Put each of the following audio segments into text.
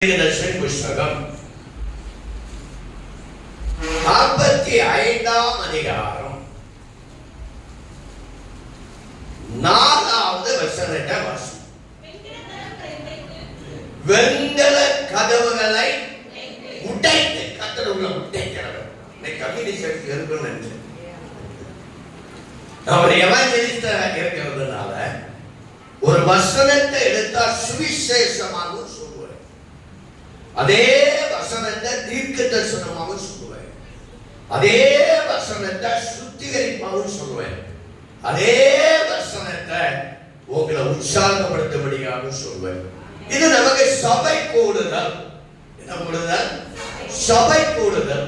புஸ்தகம் 45ஆம் அதிகாரம் 4வது வசனத்தை வாசி. வெண்கல கதவுகளை உடைத்து கத்தருள்ள உடைக்கிறது. கம்யூனிஸ்ட் இருக்குன்னு நினைச்சேன். அவர் எவாஞ்சலிஸ்டா இருக்கிறதுனால ஒரு வசனத்தை எடுத்தா சுவிசேஷமாக சொல்லுவார். அதே வசனத்தை தீர்க்க தரிசனமாக சொல்லுவேன். அதே வசனத்தை சுத்திகரிப்பாகவும் சொல்லுவேன். அதே வசனத்தை உங்களை உற்சாகப்படுத்தும்படியாக சொல்லுவேன். இது நமக்கு சபை கூடுதல். என்ன கூடுதல்? சபை கூடுதல்.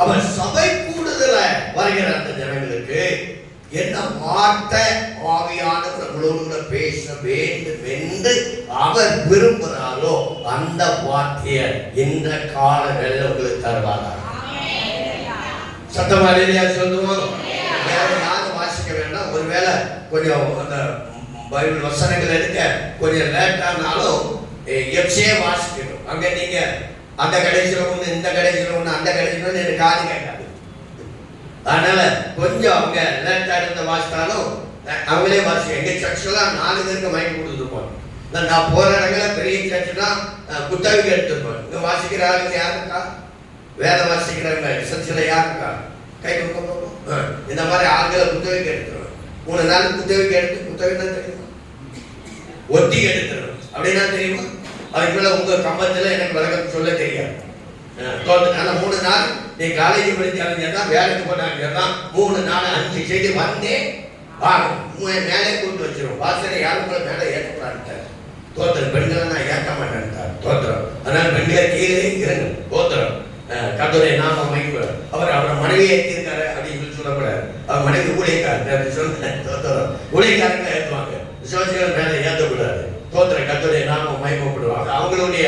அவர் சபை கூடுதல வருகிற அந்த ஜனங்களுக்கு என்ன வார்த்தை ஆவியானவர்களோடு பேச வேண்டும் என்று அவர் விரும்புகிறாரோ அந்த வார்த்தையை இந்த காலங்களில் உங்களுக்கு தருவார். சத்தமா இல்லையா சொல்லுவோம். வேற யாரும் வாசிக்க வேண்டாம். ஒருவேளை கொஞ்சம் அந்த பைபிள் வசனங்கள் எடுக்க கொஞ்சம் லேட்டானாலும் எப்சியே வாசிக்கணும். அங்க நீங்க அந்த கடைசியில் ஒண்ணு, இந்த கடைசியில் ஒண்ணு, அந்த கடைசியில் ஒண்ணு எனக்கு காது கேட்காது. அதனால கொஞ்சம் அவங்க லேட்டா எடுத்து வாசித்தாலும் அவங்களே வாசிக்க. எங்க சர்ச்செல்லாம் 4 பேருக்கு மைக் கொடுத்துருப்போம். நான் போற இடங்கள பெரிய சர்ச்சுனா குத்தகைக்கு எடுத்துருப்போம். இங்க வாசிக்கிற ஆளுங்க யாருக்கா? வேத வாசிக்கிறவங்க சர்ச்சில் யாருக்கா? கை கொடுக்க இந்த மாதிரி ஆளுகளை குத்தகைக்கு எடுத்துருவோம். 3 நாள் குத்தகைக்கு எடுத்து குத்தகைன்னா தெரியுமா? ஒத்தி எடுத்துருவோம். அப்படின்னா தெரியுமா? அதுக்கு மேல உங்க கம்பத்துல எனக்கு விளக்கம் சொல்ல தெரியாது. 3 நாள் நீ காலேஜ் படிச்சாலும் வேலைக்கு போனாங்க 3 நாள் 5 செய்தி வந்தே மேலே கூட்டு வச்சிருவோம். வாசனை யாரும் கூட மேலே ஏற்றப்படாது. தோத்திரம் பெண்களை நான் ஏற்க மாட்டேன். தோத்திரம். அதனால பெண்களை கீழே இறங்கு. தோத்திரம். கர்த்தருடைய நாமம் மகிமைப்படும். அவர் மனைவியை ஏற்றிருக்காரு அப்படின்னு சொல்லக்கூடாது. அவர் மனைவி ஊழியக்காரர் சொல்ல. தோத்திரம். ஊழியக்காரங்களை ஏற்றுவாங்க. விசுவாசிகள் மேலே ஏற்றக்கூடாது. தோத்திரம். கர்த்தருடைய நாமம் மகிமைப்படுவாங்க. அவங்களுடைய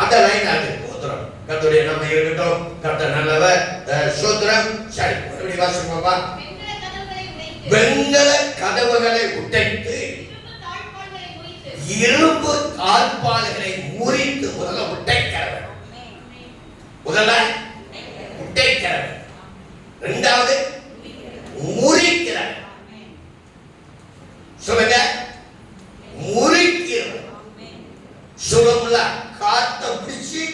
அந்த லைன் அது. தோத்திரம். கர்த்தருடைய நாமம் இருக்கட்டும். கர்த்தர் நல்லவர். சோத்திரம். சரி, எப்படி வாசிப்போமா? வெண்கல கதவுகளை உடைத்து இரும்பு தாழ்பால்களை முறித்து முதல்ல உடைக்கிறவர். முதல்ல உடைக்கிறவர். இரண்டாவது முறிக்கிறவர். சொல்லுங்க, முறிக்கிறவர். சுகம்ல காத்த பிடிச்சி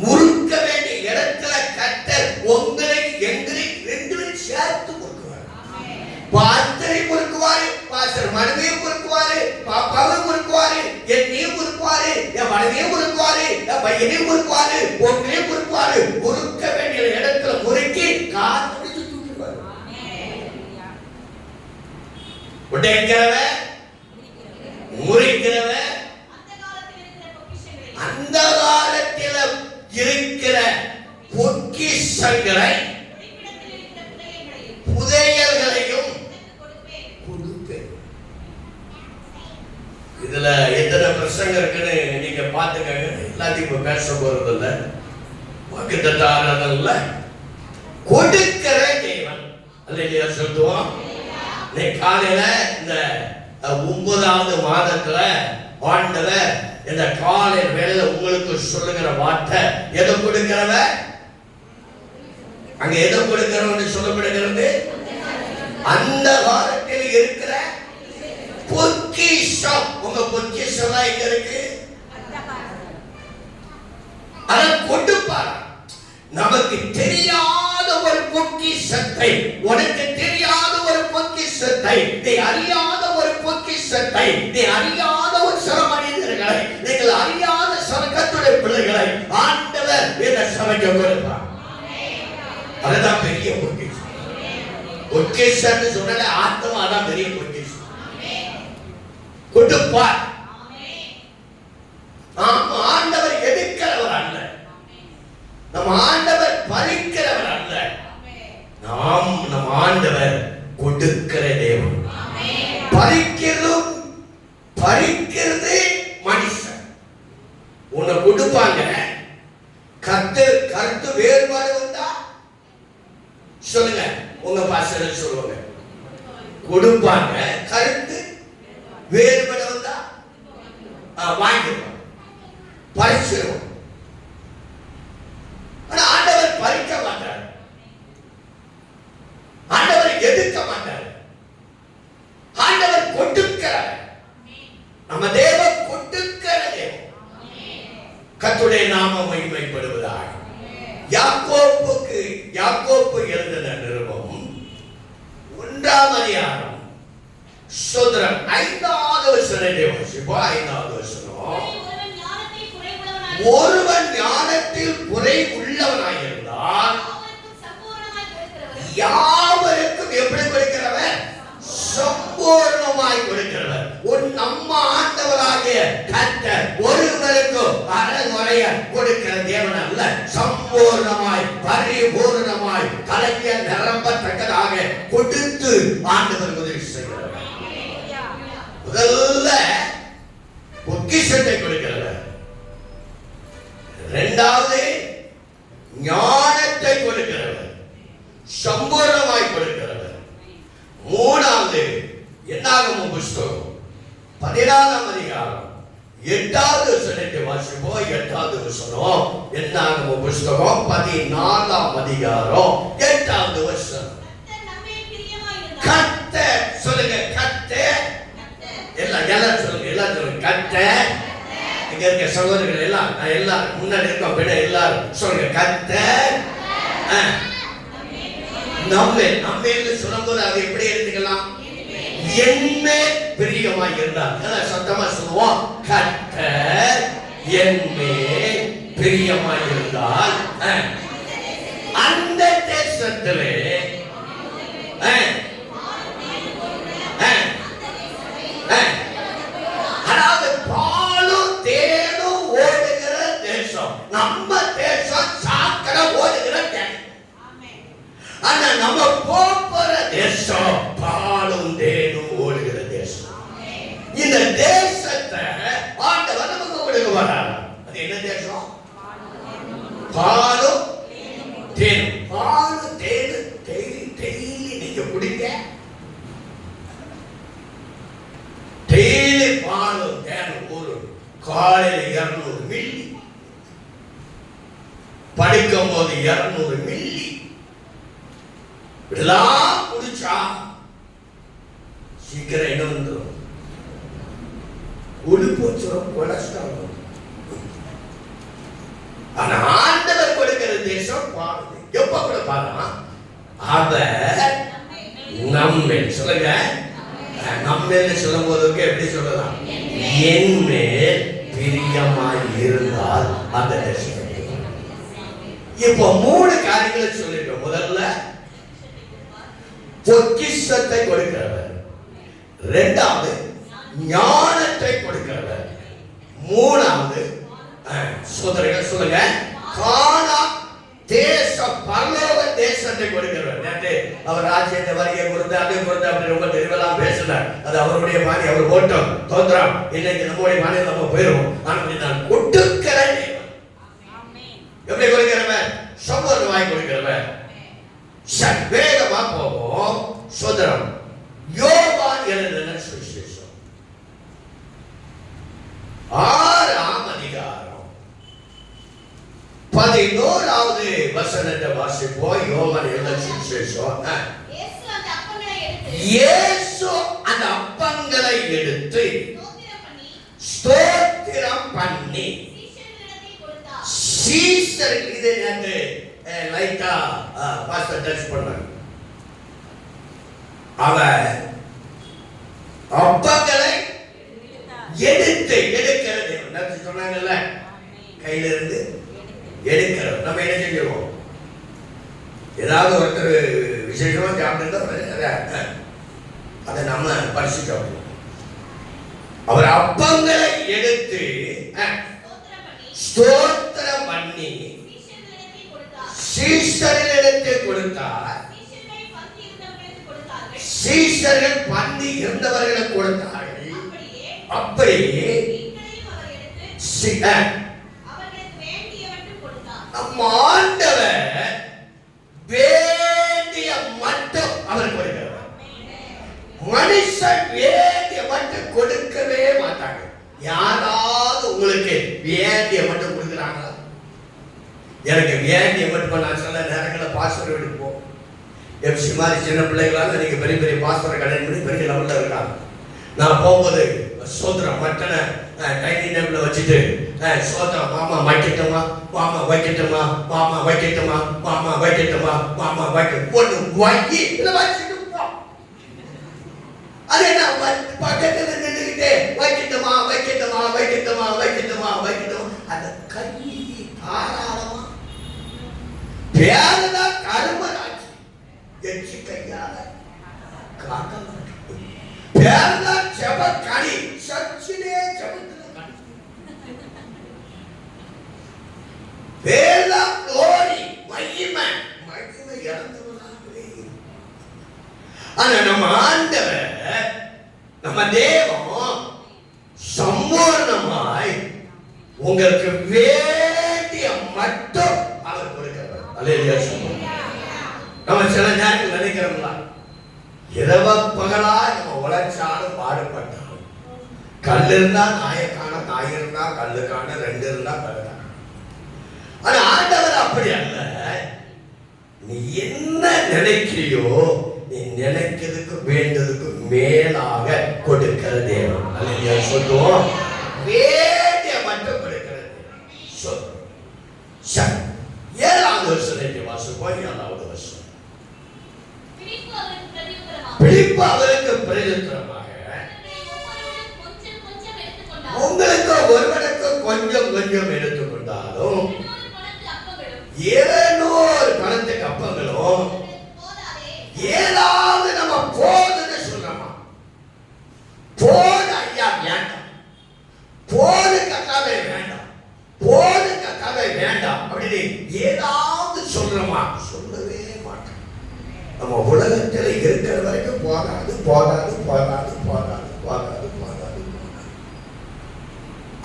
முறுக்க வேண்டிய இடத்துல கட்டர் உங்களை எங்களை 2 பேரும் சேர்த்து கொடுக்குவார். பாஸ்டரை கொடுக்குவாரு, பாஸ்டர் மனைவியும் கொடுக்குவாரு, பாப்பாவும் கொடுக்குவாரு, என்னையும் கொடுக்குவாரு, என் மனைவியும் கொடுக்குவாரு, என் பையனையும் கொடுக்குவாரு, உங்களையும் கொடுக்குவாரு. முறுக்க வேண்டிய இடத்துல முறுக்கி காத்த பிடிச்சு தூக்கிடுவாரு. உடைக்கிறவன், முறிக்கிறவன் அந்த காலத்தில் இருக்கிற பொக்கிஷங்களை புதையல்களையும் கொடுப்பேன். இதுல எத்தனை பிரசங்க இருக்குன்னு நீங்க பாத்துக்கங்க. எல்லாத்தையும் பேச போறது இல்ல. வாக்குத்தத்த ஆராதனைல கொடுக்கிற தேவன் அல்லையா சொல்லுவோம். காலையில இந்த 9வது மாதத்துல ஆண்டவர் இந்த காலை வேளையில உங்களுக்கு சொல்லுகிற வார்த்தை எதை கொடுக்கிறவ? அங்க எதை கொடுக்கிறவன்னு சொல்லப்படுகிறது? அந்த காலத்தில் இருக்கிற பொக்கிஷம். உங்க பொக்கிஷம் எங்க இருக்கு? அதை கொடுப்பார். நமக்கு தெரியாத ஒரு பொக்கிஷத்தை, உனக்கு தெரியாத ஒரு பொக்கிஷத்தை, நீ அறியாத ஒரு பொக்கிஷத்தை, நீ அறியாத ஒரு சில மனிதர்களை, நீங்கள் அறியாத சில கர்த்தருடைய பிள்ளைகளை ஆண்டவர் இந்த சபைக்கு கொடுப்பார். அதுதான் பெரிய பொக்கிஷம். பொக்கிஷம் சொன்னாலே ஆத்மா தான் பெரிய பொக்கிஷம். கொடுப்பார். ஆண்டவர் எடுக்கிறவர் அல்ல. நம் ஆண்டவர் பறிக்கிறவர் அல்ல. நம் ஆண்டவர் கொடுக்கிற தேவன். பறிக்கிறது மனுஷன். உன்னை கொடுப்பாங்க. கருத்து வேறுபாடு வந்தா சொல்லுங்க. உங்க பாஸ்டர் சொல்லுவாங்க கொடுப்பாங்க. கருத்து வேறுபாடு வந்தா வாங்கிடுவாங்க. பறிச்சிருவோம். ஆனா ஆண்டவர் பறிக்க மாட்டார், ஆண்டவர் எதிர்க்க மாட்டார், ஆண்டவர் கொடுக்கிறார். நம்ம தேவன் கொடுக்கிற தேவன். கர்த்தருடைய நாமம் மகிமைப்படுவதாக. யாக்கோப்பு எழுதின நிருபம் 1ஆம் அதிகாரம் சோதரம் 5வது வசனத்தை வாசிப்போம். 5வது வசனம். ஒருவன் ஞானத்தில் குறை உள்ளவனாயிருந்தால் யாவருக்கும் எப்படி கொடுக்கிறவர்? சம்பூர்ணமாய் கொடுக்கிறவர். நம்ம ஆண்டவராகிய கர்த்தர் ஒருவருக்கு அறகுறைய கொடுக்கிற தேவன் அல்ல, சம்பூர்ணமாய் பரிபூர்ணமாய் கலக்க நிரம்பத்தக்கதாக கொடுத்து ஆண்டவர் உதவி செய்கிறவர். முதல்ல பொக்கிஷத்தை கொடுக்கிறவர், இரண்டாவது ஞானத்தை கொடுக்கிறவர், சம்பூர்ணமாய் கொடுக்கிறவர், மூணாவது என்னாகமம் புஸ்தகம் 14ஆம் அதிகாரம் 8வது வசனத்தை வாசிப்போம். 8வது வசனம். என்னாகமம் புஸ்தகம் 14ஆம் அதிகாரம் 8வது வசனம். கர்த்தர் சொல்லுங்க, கர்த்தர். எல்லாம் சொல்லுங்க, கர்த்தர். இங்க இருக்க சகோதரர்கள் எல்லாம், நான் எல்லாரும் முன்னாடி இருக்க விட எல்லாரும் சொல்லுங்க, கர்த்தர் நம்மேல் சொல்லும்போது அதை எப்படி எடுத்துக்கலாம்? என்மேல் பிரியமாய் இருந்தார். சத்தமா சொல்லுவோம், கர்த்தர் என்மேல் பிரியமாய் இருந்தால் அந்த தேசத்திலே அதாவது பாலும் தேனும் ஓடுகிற தேசம். நம்ம தேசம் சாக்கடை ஓடுகிற தேசம். ஆனா நம்ம போகிற தேசம் பாலும் தேனும் ஓடுகிற தேசம். இந்த தேசத்தை ஆண்டவர் நமக்கு கொடுக்க வரார். அது என்ன தேசம்? பாலும் தேனும். பாலும் தேனும் டெய்லி நீங்க குடிங்க. டெய்லி பாலும் தேனும் ஒரு காலையில் 200 மில்லி, படிக்கும் போது 200 மில்லி இதெல்லாம் குடிச்சா சீக்கிரம் என்ன வந்துடும்? கொழுப்பு வச்சிடும், கொலஸ்ட்ரால் வரும். ஆனா ஆண்டவர் கொடுக்கிற தேசம் பாருங்க, எப்ப கூட பாருங்க, அவர் நம்மேல் சொல்லுங்க, நம்மேல் சொல்லும் போதுக்கு எப்படி சொல்லலாம்? என் மேல் பிரியமாய் இருந்தால் அந்த தேசம். இப்போ 3 காரியங்களை சொல்லிட்டோம். முதல்ல பொக்கிஷத்தை கொடுக்கிறவர், இரண்டாவது ஞானத்தை கொடுக்கிறவர், மூணாவது சோதரர்கள் சொல்லுங்க, கானா தேச பரலோக தேசத்தை கொடுக்கிறவர். நேற்று அவர் ராஜ்யத்தை வருகை கொடுத்து அதை கொடுத்து அப்படி ரொம்ப தெளிவெல்லாம் பேசினார். அது அவருடைய பாணி, அவர் ஓட்டம் தோன்றாம். இன்னைக்கு நம்முடைய பாணி நம்ம போயிடுவோம். ஆனால் நான் கொடுக்கிற எப்படி கொடுக்கிறவர்? சம்பூர்ணமாய் கொடுக்கிறவர். வேகமா போவோம். சோதரம் யோவான் எழுதின சுவிசேஷம் 6ஆம் அதிகாரம் 11வது வசனத்தை வாசிப்போம். யோவான் எழுதின சுவிசேஷம். இயேசு அந்த அப்பங்களை எடுத்து ஸ்தோத்திரம் பண்ணி சீஷர்களுக்கு, இதை நேற்று லைட்டா பாஸ்டர் டச் பண்ணாங்க. அவர் அப்பங்களை எடுத்து எடுக்கிறது சொன்னாங்கல்ல, கையில இருந்து எடுக்கிறது. நம்ம என்ன செஞ்சிருவோம்? ஏதாவது ஒருத்தர் விசேஷமா சாப்பிட்டு அதை நம்ம பரிசு சாப்பிடுவோம். அவர் அப்பங்களை எடுத்து ஸ்தோத்திரம் பண்ணி சீஷர்களிடத்தை கொடுத்தார். சீஷர்கள் பந்தி இருந்தவர்களுக்கு கொடுத்தார்கள். அப்படியே நம்ம ஆண்டவர் வேண்டிய மட்டும் அவர் கொடுக்கிறவர். மனுஷன் வேண்டிய மட்டும் கொடுக்கவே மாட்டாங்க. யாராவது உங்களுக்கு வேண்டிய மட்டும் கொடுக்குறாங்களா? எனக்கு வேண்டிய மட்டும் நான் சில நேரங்களில் பாஸ்டர் வீட்டுக்கு போ எஃப்சி மாதிரி சின்ன பிள்ளைகளாக நீங்கள் பெரிய பெரிய பாஸ்டரை கல்யாணம் பண்ணி பெரிய லெவலில் இருக்காங்க. நான் போகும்போது சோத்திரம் மட்டனை டைனிங் டேபிளில் வச்சுட்டு சோத்திரம் மாமா வைக்கட்டுமா, மாமா வைக்கட்டுமா, மாமா வைக்கட்டுமா, மாமா வைக்கட்டுமா, மாமா வைக்க ஒன்று வாங்கி இல்லை வச்சுட்டு போ. அது என்ன பக்கத்தில் நின்றுக்கிட்டே வைக்கட்டுமா வைக்கட்டுமா வைக்கட்டுமா வைக்கட்டுமா வைக்கட்டுமா அந்த கை தாராளமா பேரதான் கருமராட்சி எச்சு கையால காக்க பேரதான் செப கனி சச்சினே செபத்துல கனி பேரதான் glory மகிமை மகிமை இறந்தவனாகவே. ஆனா நம்ம ஆண்டவர் நம்ம தேவன் சம்பூர்ணமாய் உங்களுக்கு வேண்டிய மட்டும் அவர் கொடுக்கிறார். அல்லேலூயா. நம்ம சில நேரங்கள் நினைக்கிறோம்ல, இரவ பகலா நம்ம உழைச்சாலும் பாடுபட்டாலும் கல் இருந்தா நாயை காண, நாய் இருந்தா கல்லு காண, ரெண்டு இருந்தா கல்லு காண. ஆனா ஆண்டவர் அப்படி அல்ல. நீ என்ன நினைக்கிறியோ நீ நினைக்கிறதுக்கு வேண்டதுக்கு மேலாக கொடுக்கிற தேவன். அல்லேலூயா சொல்லுவோம். வேண்டிய மட்டும் கொடுக்கிற தேவன். சரி, 7வது வருஷத்தை வாசிப்போம். 7வது வருஷம். பிலிப்பு அவருக்கு பிரதியுத்தரமாக, உங்களுக்கு ஒருவனுக்கு கொஞ்சம் கொஞ்சம் எடுத்துக்கொண்டாலும் 700 பணத்துக்கு அப்பங்களும் ஏதாவது நம்ம போதுன்னு சொல்றோமா? போது ஐயா வேண்டாம், போது கத்தாவே வேண்டாம், போது கத்தாவே வேண்டாம் அப்படின்னு ஏதாவது சொல்றோமா? சொல்லவே மாட்டோம். நம்ம உலகத்தில் இருக்கிற வரைக்கும் போகாது போகாது போகாது போகாது போகாது போகாது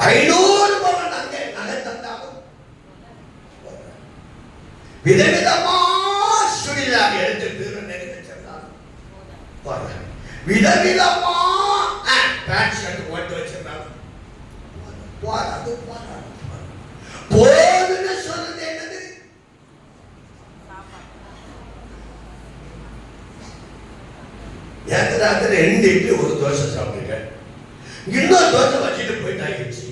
500 பவன் அங்கே நகை தந்தாலும் விதவிதமா சுடிதார் எடுத்து விதவிதமா பேண்ட் ஷர்ட் போட்டு வச்சிருந்தாலும் போராது போராது. போதுன்னு சொல்றது என்னது? எனக்கு ராத்திரி 2 இட்லி ஒரு தோசை சாப்பிட்டுருக்கேன். இன்னொரு தோசை வச்சுட்டு போயிட்டாச்சு.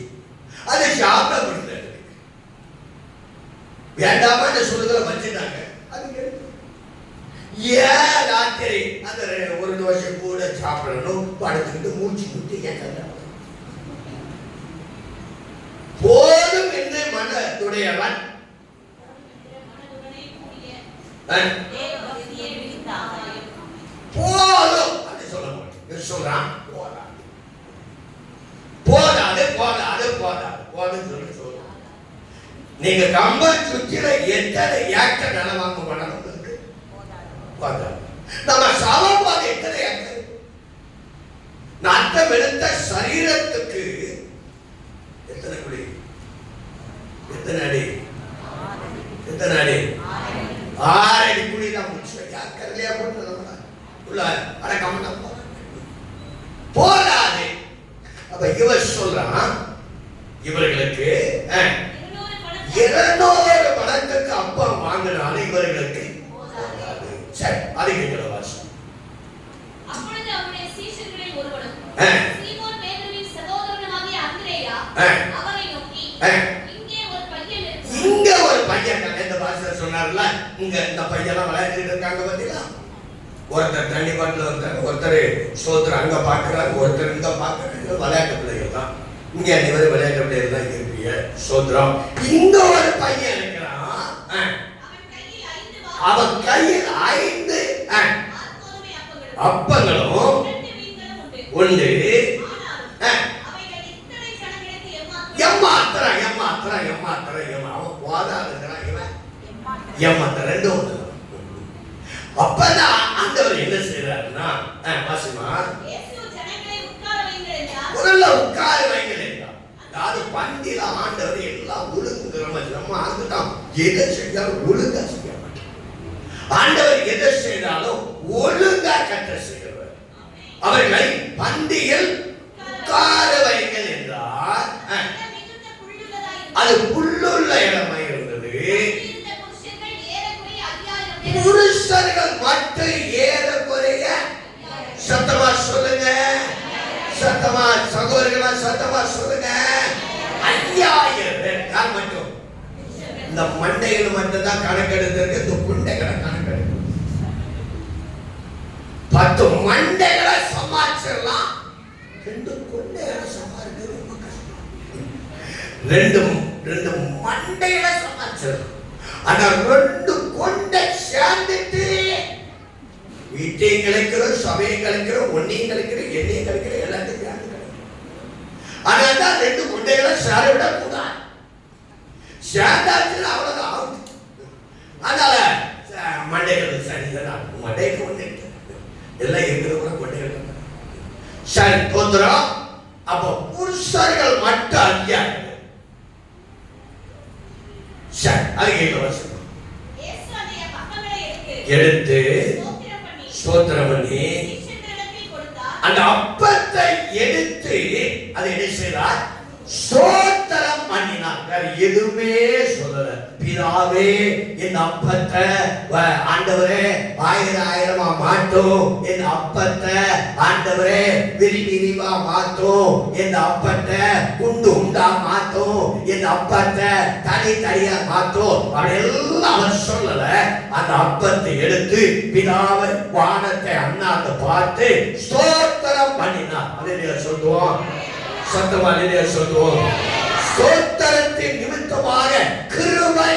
அதை சாப்பிட முடியல. வேண்டாமா இந்த சொல்லுதல வச்சுட்டாங்க. அது ஏன் ராத்திரி அந்த ஒரு தோசை கூட சாப்பிடணும் படுத்துக்கிட்டு மூச்சு விட்டு ஏன் போதும் என்று மனதுடையவன் போதும் அப்படி சொல்ல மாட்டேன். சொல்றான் போதாது போதாது போதாது போதுன்னு சொல்லி சொல்றான். நீங்க கம்பல் சுற்றில எத்தனை ஏக்கர் நிலம் வாங்க பண்ணணும்? நம்ம சாவபாதை எத்தனை ஏக்கர்? நட்டம் எடுத்த சரீரத்துக்கு எத்தனை குடி? எத்தனை அடி? எத்தனை அடி? 6 அடி குடி தான் முடிச்சு. ஏக்கர்லயா போட்டு உள்ள அடக்கம் போதாது. அப்ப இவர் சொல்றான், இவர்களுக்கு 200 பணத்துக்கு அப்பம் வாங்கினாலும் இவர்களுக்கு சரி. அதிகங்கள வாசம். அப்பொழுது அவருடைய சீஷர்களில் ஒருவனும் சீமோன் பேதுருவின் சகோதரனாகிய அந்திரேயா அவரை நோக்கி, இங்கே ஒரு பையன் இருக்கிறான். இங்க ஒரு பையன் இந்த பாஸ்டர் சொன்னார்ல, இங்க இந்த பையெல்லாம் விளையாடிட்டு இருக்காங்க பாத்தீங்களா? ஒருத்தர் தண்ணி பாட்டில் வந்தாங்க, ஒருத்தர் ஸ்தோத்திரம் அங்க பாக்குறாரு, ஒருத்தர் இங்க பாக்குறாங்க. விளையாட்டு பிள்ளைகள் தான் இங்க. அனைவரும் விளையாட்டு பிள்ளைகள் தான் இருப்பீங்க. ஸ்தோத்திரம். இங்க ஒரு பையன் இருக்கிறான். அவன் கையில் 5 அப்பங்களும் உண்டு. ஏமாத்திரம் ஏமாத்திரம் ஏமாத்திரம் அவன் போதாதுங்கிறான். இவன் ஏமாத்திரம் 2 ஒன்று. அப்பதான் ஆண்டவர் என்ன செய்யறாருன்னா, வாசிமா முதல்ல உட்கார வைங்கள் என்றார். அதாவது பந்தியில ஆண்டவர் எல்லாம் ஒழுங்குங்கிற நம்ம ஆண்டுதான். எதை செஞ்சாலும் ஒழுங்கா செய்ய மாட்டோம். ஆண்டவர் எதை செய்தாலும் ஒழுங்கா கற்ற செய்கிறவர். அவர்களை பந்தியில் உட்கார வைங்கள் என்றார். அது புல்லுள்ள இடமாய் இருந்தது. இருந்த புருஷர்கள் ஏறக்குறைய 5000 பேர். புருஷர்கள் மட்டும் ஏறக்குறைய, சத்தமா சொல்லுங்க, சத்தமா சகோதரர்களா சத்தமா சொல்லுங்க, 5000 பேர். யார் மட்டும்? இந்த மண்டைகள் மட்டும் தான் கணக்கெடுத்திருக்கு. இந்த குண்டைகளை கணக்கெடுத்து 10 மண்டைகளை சமாளிச்சிடலாம். 2 குண்டைகளை சமாளிக்கிறது ரொம்ப கஷ்டம். 2 மண்டைகளை சமாளிச்சிடலாம். ஆனா 2 கொண்டை சேர்ந்துட்டு வீட்டையும் கிடைக்கிறோம், சபையும் கிடைக்கிறோம், ஒன்னையும் கிடைக்கிறோம், எண்ணையும் கிடைக்கிறோம், எல்லாத்தையும் கிடைக்கிறோம். ஆனா தான் 2 கொண்டைகளை சேர விடக்கூடாது. சேர்ந்தாச்சுன்னா அவ்வளவுதான் ஆகும். அதனால மண்டைகள் சரிதான், மண்டைக்கு ஒண்ணு எல்லாம் எங்க கூட கொண்டைகள் சரி தோத்துறோம். அப்போ புருஷர்கள் மட்டும் 5000. சரி, அது வருஷம் எடுத்து ஸ்தோத்திரம் பண்ணி அந்த அப்பத்தை எடுத்து அதை என்ன செய்தார்? ஸ்தோத்திரம் பண்ணினார். வேற எதுவுமே சொல்லல. பிதாவே, இந்த அப்பத்தை ஆண்டவரே 1000 மாட்டும், இந்த அப்பத்தை ஆண்டவரே விரிவா மாத்தும், இந்த அப்பத்தை உண்டா மாத்தும், இந்த அப்பத்தை தனியா மாத்தும் அப்படி எல்லாம் அவர் சொல்லல. அந்த அப்பத்தை எடுத்து பிதாவை வானத்தை அண்ணாத்தை பார்த்து ஸ்தோத்திரம் பண்ணினார். அதை சொல்லுவோம், சத்தமா சொல்லுவோம். ஸ்தோத்திரத்தின் நிமித்தமாக கிருபை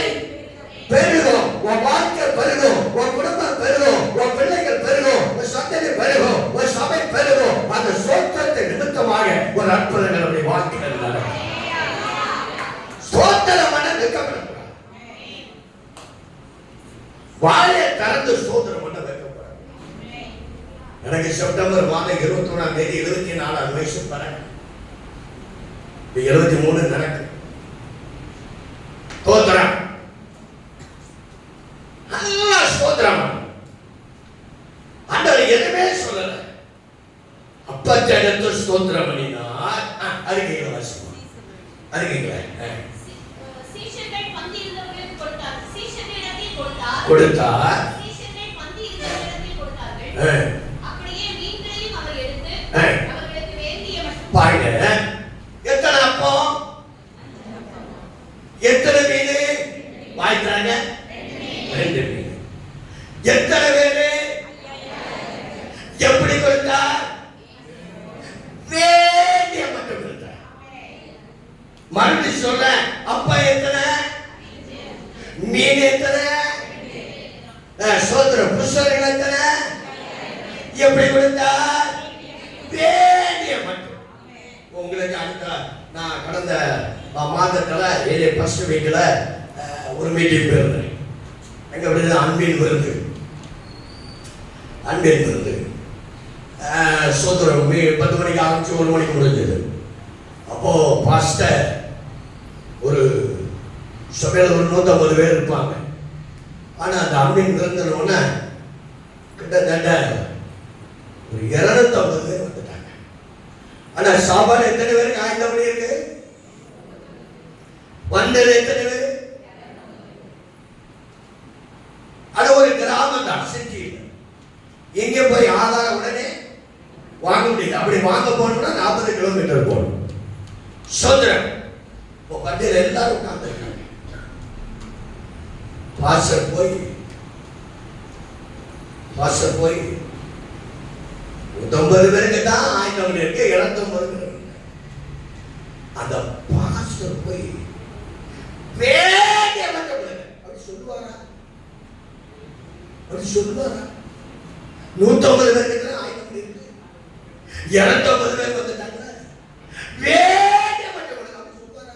பெருகும், உன் வாழ்க்கை பெருகும், உன் குடும்பம் பெருகும், உன் பிள்ளைகள் பெருகும், உன் சந்ததி பெருகும், உன் சபை பெருகும். அந்த ஸ்தோத்திரத்தின் நிமித்தமாக ஒரு அற்புதங்கள் அப்படி வாழ்க்கைகள் நடக்கும். ஸ்தோத்திரம் பண்ண வைக்கப்படக்கூடாது. வாயை திறந்து ஸ்தோத்திரம் பண்ண வைக்கப்படாது. எனக்கு செப்டம்பர் மாதம் 21ஆம் தேதி 74 வயசு பறக்க 73 நடக்கு. ஸ்தோத்திரம், நல்லா ஸ்தோத்திரம். ஆண்டவர் எதுவுமே சொல்லல. அப்பத்தை எடுத்து ஸ்தோத்திரம் பண்ணினார். அறிக்கைகளை வாசிப்போம். அறிக்கைகளை சீஷர்கள் பந்தி இருந்தவர்களுக்கு கொடுத்தார். சீஷர்களிடத்தில் கொடுத்தார். சீஷர்கள் பந்தி இருந்தவர்களிடத்தில் கொடுத்தார்கள். அப்படியே மீன்களையும் அவர் எடுத்து அவர்களுக்கு வேண்டிய மட்டும். பாருங்க, எத்தனை அப்பம், எத்தனை மீன் வாய்க்கிறாங்க? 2 மீன். எத்தனை பேரு? எப்படி கொடுத்தார்? வேண்டிய மட்டும் கொடுத்தார். மறுபடியும் சொல்ல, அப்பா எத்தனை, மீன் எத்தனை, சோதர புருஷர்கள் எத்தனை, எப்படி கொடுத்தார்? வேண்டிய மட்டும். உங்களுக்கு அடுத்த நான் கடந்த மாதத்தில் ஃபர்ஸ்ட் வீக்கில் ஒரு மீட்டிங் போயிருந்தேன். எங்கே அப்படின்னா அன்பின் விருந்து, அன்பின் விருந்து சோதரம் 10 மணிக்கு ஆரம்பிச்சு 1 மணிக்கு முடிஞ்சது. அப்போது பாஸ்டர் ஒரு சபையில் ஒரு 150 பேர் இருப்பாங்க. ஆனால் அந்த அன்பின் விருந்தினோடனே கிட்டத்தட்ட ஒரு 250 பேர் வந்துட்டாங்க. ஆனா சாப்பாடு எத்தனை பேருக்கு ஆயத்தம் பண்ணி இருக்கு? வந்தது எத்தனை பேர்? அது ஒரு கிராமம் தான், சிட்டி. எங்க போய் ஆதாரம் உடனே வாங்க முடியாது. அப்படி வாங்க போகணும்னா 40 கிலோமீட்டர் போகணும். சோதரம் பட்டியல எல்லாரும் உட்கார்ந்துருக்காங்க. பாஸ்டர் போய் 90 பேருக்கு தான் ஆயத்தம் இருக்கு, 250 பேர். அந்த பாஸ்டர் போய் வேண்டிய மட்டும் அப்படி சொல்லுவாரா? அப்படி சொல்லுவாரா? 150 பேருக்கு தான் ஆயத்தம் இருக்கு, 250 பேர் வந்துட்டாங்க, வேண்டிய மட்டும் அப்படி சொல்லுவாரா?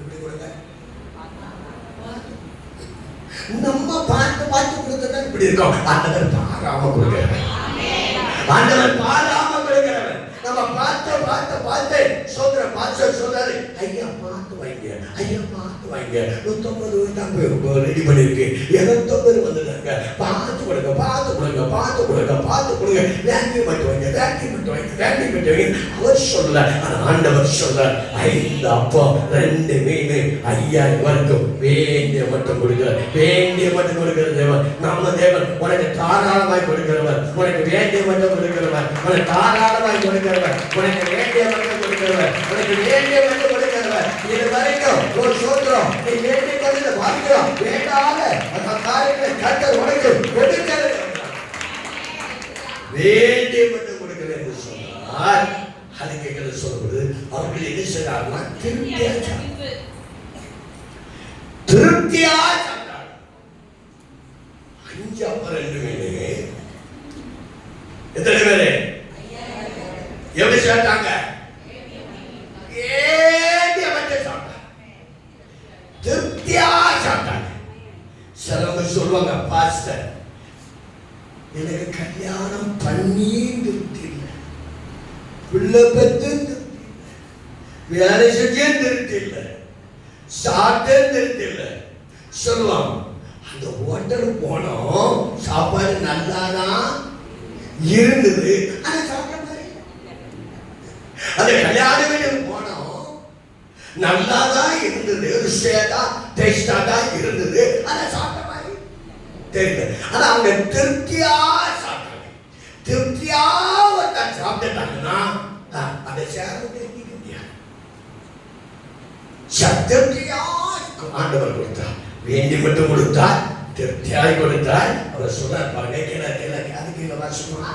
இப்படி கொடுங்க. நம்ம பார்த்து கொடுத்தா இப்படி இருக்கோம். ஆண்டவர் பாராம கொடுக்கிறவன், ஆண்டவர் பாராம கொடுக்கிறவன். நம்ம அவங்க பார்த்து சொல்ற பாஸ்டர் சொல்றாரு, ஐயா பார்த்து வைங்க, ஐயா பார்த்து வைங்க, 150 தான் போய் ரெடி பண்ணிருக்கு, 250 வந்துட்டாங்க, பார்த்து கொடுங்க, வேக்யூம் மட்டும் வைங்க. அவர் சொல்ல, ஆண்டவர் சொல்ல, 5 அப்பம் 2 மீன் 5000 வரைக்கும் வேண்டிய மட்டும் கொடுக்கிற தேவன் நம்ம தேவன். உனக்கு தாராளமாய் கொடுக்கிறவர், உனக்கு வேண்டிய மட்டும் கொடுக்கிறவர், உனக்கு தாராளமாய் கொடுக்கிறவர், உனக்கு வேண்டிய மட்டும் கொடுக்கிறவர், உனக்கு வேண்டிய மட்டும் கொடுக்கிறவர். இது வரைக்கும் ஒரு சோத்திரம் நீ வேண்டிய கொண்டு வாங்கிக்கிறோம், வேண்டாத அந்த காரியங்களை கர்த்தர் உனக்கு கொடுக்கிறது. வேண்டிய மட்டும் கொடுக்கிறேன் என்று சொன்னார். அதுக்கு சொல்லுவது அவர்கள் என்ன செய்யறாருன்னா திருப்தியா சாப்பிட்டார். 5 அப்பம் 2 மீன். எத்தனை பேரு எப்படி சாப்பிட்டாங்க? திருப்தியா சாப்பிட்டாங்க. சிலவங்க சொல்லுவாங்க, பாஸ்டர் எனக்கு கல்யாணம் பண்ணி திருப்தி இல்லை, பிள்ளை பெற்று திருப்தி இல்லை, வேலை செஞ்சே திருப்தி இல்லை, சாப்பிட்டே திருப்தி இல்லை சொல்லுவாங்க. அந்த ஹோட்டலுக்கு போனோம், சாப்பாடு நல்லாதான் இருந்தது, ஆனா சாப்பிட்ட மாதிரி. அந்த கல்யாண வீட்டுக்கு போனோம், நல்லாதான் இருந்தது, ருசியா டேஸ்டா தான் இருந்தது, ஆனா சாப்பிட்ட மாதிரி தெரியல. ஆனா அவங்க திருப்தியா சாப்பிட்டாங்க. திருப்தியா சாப்பிட்டுட்டாங்கன்னா அதை சேர்ந்து முடியாது. திருப்தியா ஆண்டவர் கொடுத்தார், வேண்டி மட்டும் கொடுத்தார், திருப்தியாய் கொடுத்தார். அவர் சொன்னார் பாருங்க, கீழே வாசிக்கணும்.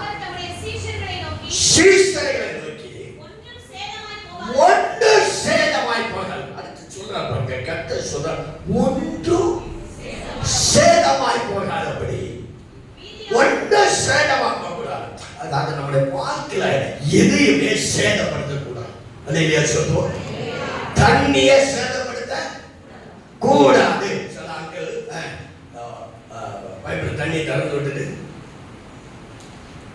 சீஷர்களை நோக்கி ஒன்று சேதமாய் போகாது. அடுத்து சொல்றார் பாருங்க, கர்த்தர் சொல்றார், ஒன்று சேதமாய் போகாதபடி, ஒன்று சேதமாய் போகக்கூடாது. அதாவது நம்முடைய வாழ்க்கையில எதையுமே சேதப்படுத்த கூடாது. அதை சொல்லுவோம், தண்ணியை சேதப்படுத்த கூடாது. சில ஆட்கள் பைப்பில் தண்ணி திறந்து விட்டுட்டு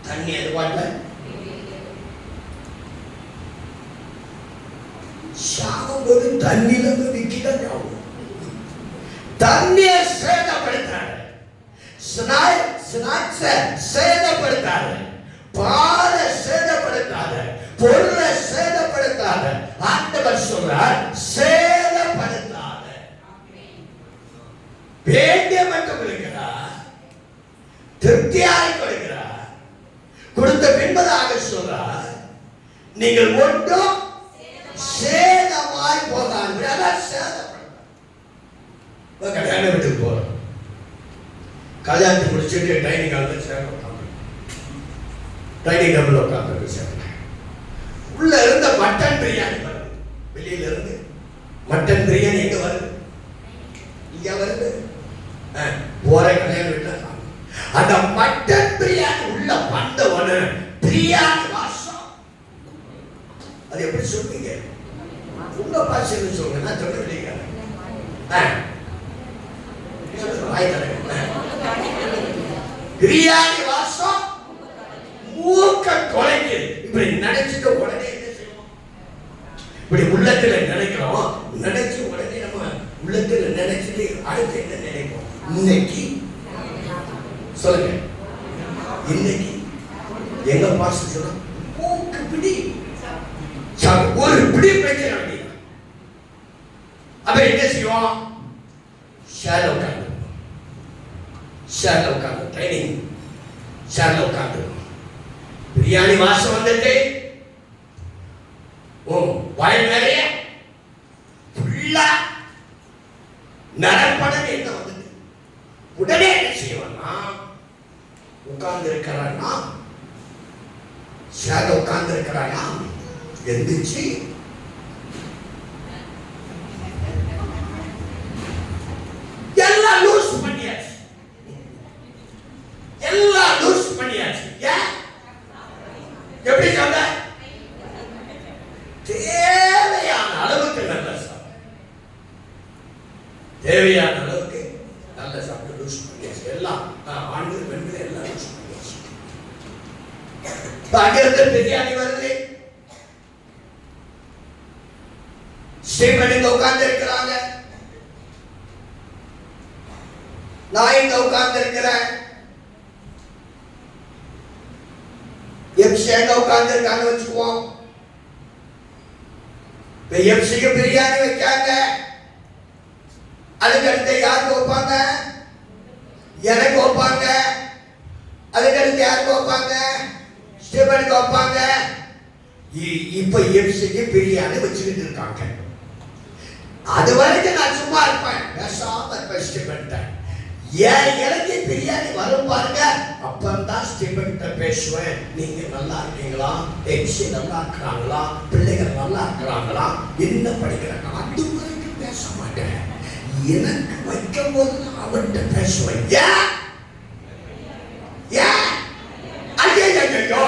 தண்ணி அது பாட்டல சாகும்போது தண்ணியில விக்கிதான் ஆகும். தண்ணியை சேதப்படுத்தாரு, சேதப்படுத்தாரு, பாலை சேதப்படுத்தாரு, பொருளை சேதப்படுத்தாரு. ஆண்டவர் சொல்றார், சேதப்படுத்தாத, வேண்டிய மட்டும் கொடுக்கிறார், திருப்தியாய் கொடுக்கிறார். கொடுத்த பின்பதாக சொல்றார், நீங்கள் ஒன்றும் சேதமாய் போகாது. கல்யாண வீட்டுக்கு போறோம், கல்யாணத்தை முடிச்சுட்டு டைனிங் ஹால்ல சேர்ந்து உட்காந்து, டைனிங் டேபிள் உட்காந்து சேர்ந்து, உள்ள இருந்த மட்டன் பிரியாணி வருது, வெளியில இருந்து மட்டன் பிரியாணி எங்க வருது? இங்க வருது. போற கல்யாண வீட்டுல அந்த மட்டன் பிரியாணி உள்ள வந்த உடனே பிரியாணி வாசம். அது எப்படி சொல்றீங்க? உங்க பாஷைன்னு சொல்லுங்க, நான் சொல்ல இல்லைங்க. பிரியாணி வாசம் மூக்க தொலைக்குது. இப்படி நினைச்சிட்டு உடனே என்ன செய்வோம்? இப்படி உள்ளத்துல நினைக்கிறோம், நினைச்சு உடனே நம்ம உள்ளத்துல நினைச்சிட்டு அடுத்து என்ன நினைப்போம்? இன்னைக்கு சொல்லுங்க, இன்னைக்கு எங்க பாஸ்டர் சொன்னா மூக்கு பிடி ஒரு பிடி பேச்சு வேண்டிய. அப்ப என்ன செய்வோம்? ஷேர்ல உட்காந்து ட்ரைனிங் ஷேர்ல உட்காந்து பிரியாணி வாசம் வந்துட்டு வாயில் நிறைய ஃபுல்லா நரம்படம் என்ன வந்தது. உடனே என்ன செய்வான்னா, உட்கார்ந்து இருக்கிறான்னா, ஷேர்ல உட்கார்ந்து இருக்கிறான்னா, எந்திரிச்சு எல்லாம் லூஸ் பண்ணியாச்சு, எல்லாம் லூஸ் பண்ணியாச்சு. எப்படி சொல்ற? தேவையான அளவுக்கு நல்ல சாப்பிட்டு, தேவையான அளவுக்கு நல்ல சாப்பிட்டு லூஸ் பண்ணியாச்சு. எல்லாம் ஆண்கள் பெண்கள் எல்லாம் லூஸ் பண்ணியாச்சு. அங்கிருந்து பிரியாணி வருது, ஸ்டீபன் இங்க உட்கார்ந்து இருக்கிறாங்க, நான் இங்க உட்கார்ந்து இருக்கிறேன், எப்சி எங்க உட்கார்ந்து இருக்காங்க வச்சுக்குவோம். எப்சிக்கு பிரியாணி வைக்காங்க, அதுக்கு அடுத்து யாருக்கு வைப்பாங்க? எனக்கு வைப்பாங்க. அதுக்கு அடுத்து யாருக்கு வைப்பாங்க? ஸ்டீபனுக்கு வைப்பாங்க. இப்ப எப்சிக்கு பிரியாணி வச்சுக்கிட்டு இருக்காங்க. அது வரைக்கும் நான் சும்மா இருப்பேன், பேசாம இருப்பேன். ஸ்டீபன் ஏன் எனக்கு பிரியாணி வரும் பாருங்க, அப்பந்தான் ஸ்டீபன் பேசுவேன். நீங்க நல்லா இருக்கீங்களா, எப்சி நல்லா இருக்கிறாங்களா, பிள்ளைகள் நல்லா இருக்கிறாங்களா, என்ன படிக்கிறாங்க, அது வரைக்கும் பேச மாட்டேன். எனக்கு வைக்கும் போது அவன்கிட்ட பேசுவேன். ஏன் ஏன் ஐயோ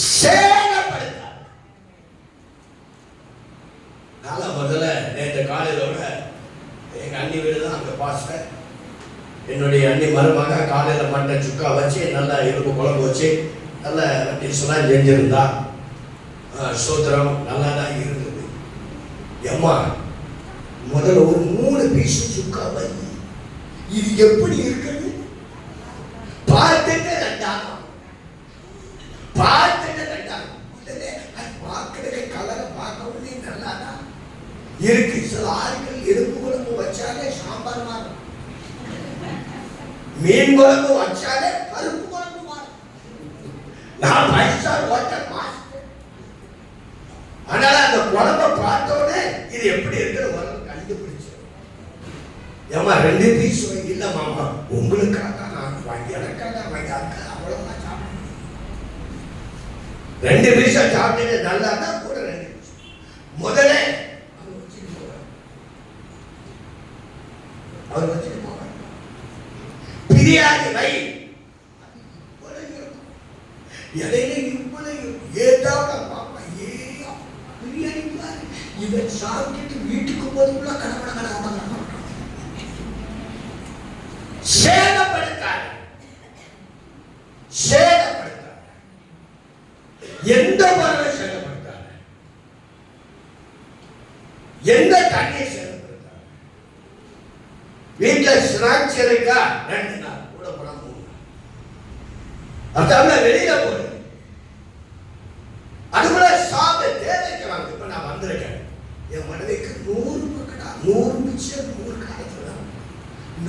சேதப்படுத்த முதல்ல நேற்று காலையிலோட எங்க அண்ணி வீடு தான் அங்க பாஸ்டர். என்னுடைய அண்ணி மருமக காலையில மட்டன் சுக்கா வச்சு நல்லா எலும்பு குழம்பு வச்சு நல்ல டிஷ்லாம் செஞ்சிருந்தா. சோத்திரம் நல்லா தான் இருந்தது. அம்மா முதல்ல ஒரு 3 பீஸ் சுக்கா வை, இது எப்படி இருக்குது பார்த்துட்டு ரெண்டாகும், பார்த்துட்டு ரெண்டாகும். பார்க்கறதுக்கு கலரை பார்க்கவே நல்லாதான் இருக்கு. சில ஆட்கள் எலும்பு குழம்பு வச்சாலே சாம்பார் மாறும், மீன் குழம்பு வச்சாலே பருப்பு குழம்பு மாறும். நான் 5 ஸ்டார் ஹோட்டல் மாஸ்டர். அதனால அந்த குழம்பை பார்த்தோன்னே இது எப்படி இருக்குன்னு வரணும் கண்டுபிடிச்சு. ஏமா 2 பீஸ் இல்ல மாமா, உங்களுக்காக நான் வாங்கி எனக்காக வாங்கி அவ்வளவுதான் சாப்பிடுறேன். 2 பீஸ் சாப்பிட்டு நல்லா தான் கூட 2 பீஸ் முதல்ல அவர் வச்சுட்டு போவார். பிரியாணி வை இடையில இவ்வளவு ஏதாவது பாப்பா ஏயா பிரியாணி பாரு, இவன் சாப்பிட்டு வீட்டுக்கு போதுக்குள்ள கடவுள சேதப்படுத்தார். சேதப்படுத்தார். எந்த பொருளை சேதப்படுத்தார், எந்த தண்ணியை சேதப்படுத்தார். வீட்டுல ஸ்நாக்ஸ் இருக்கா 2 நாள் கூட போனா 3 நாள், அதான் வெளியில போடு. அது கூட சாப்பிட தேவைக்கலாம். இப்ப நான் வந்திருக்கேன், என் மனைவிக்கு 100 பக்கடா 100 மிச்சம் 100 காலத்துல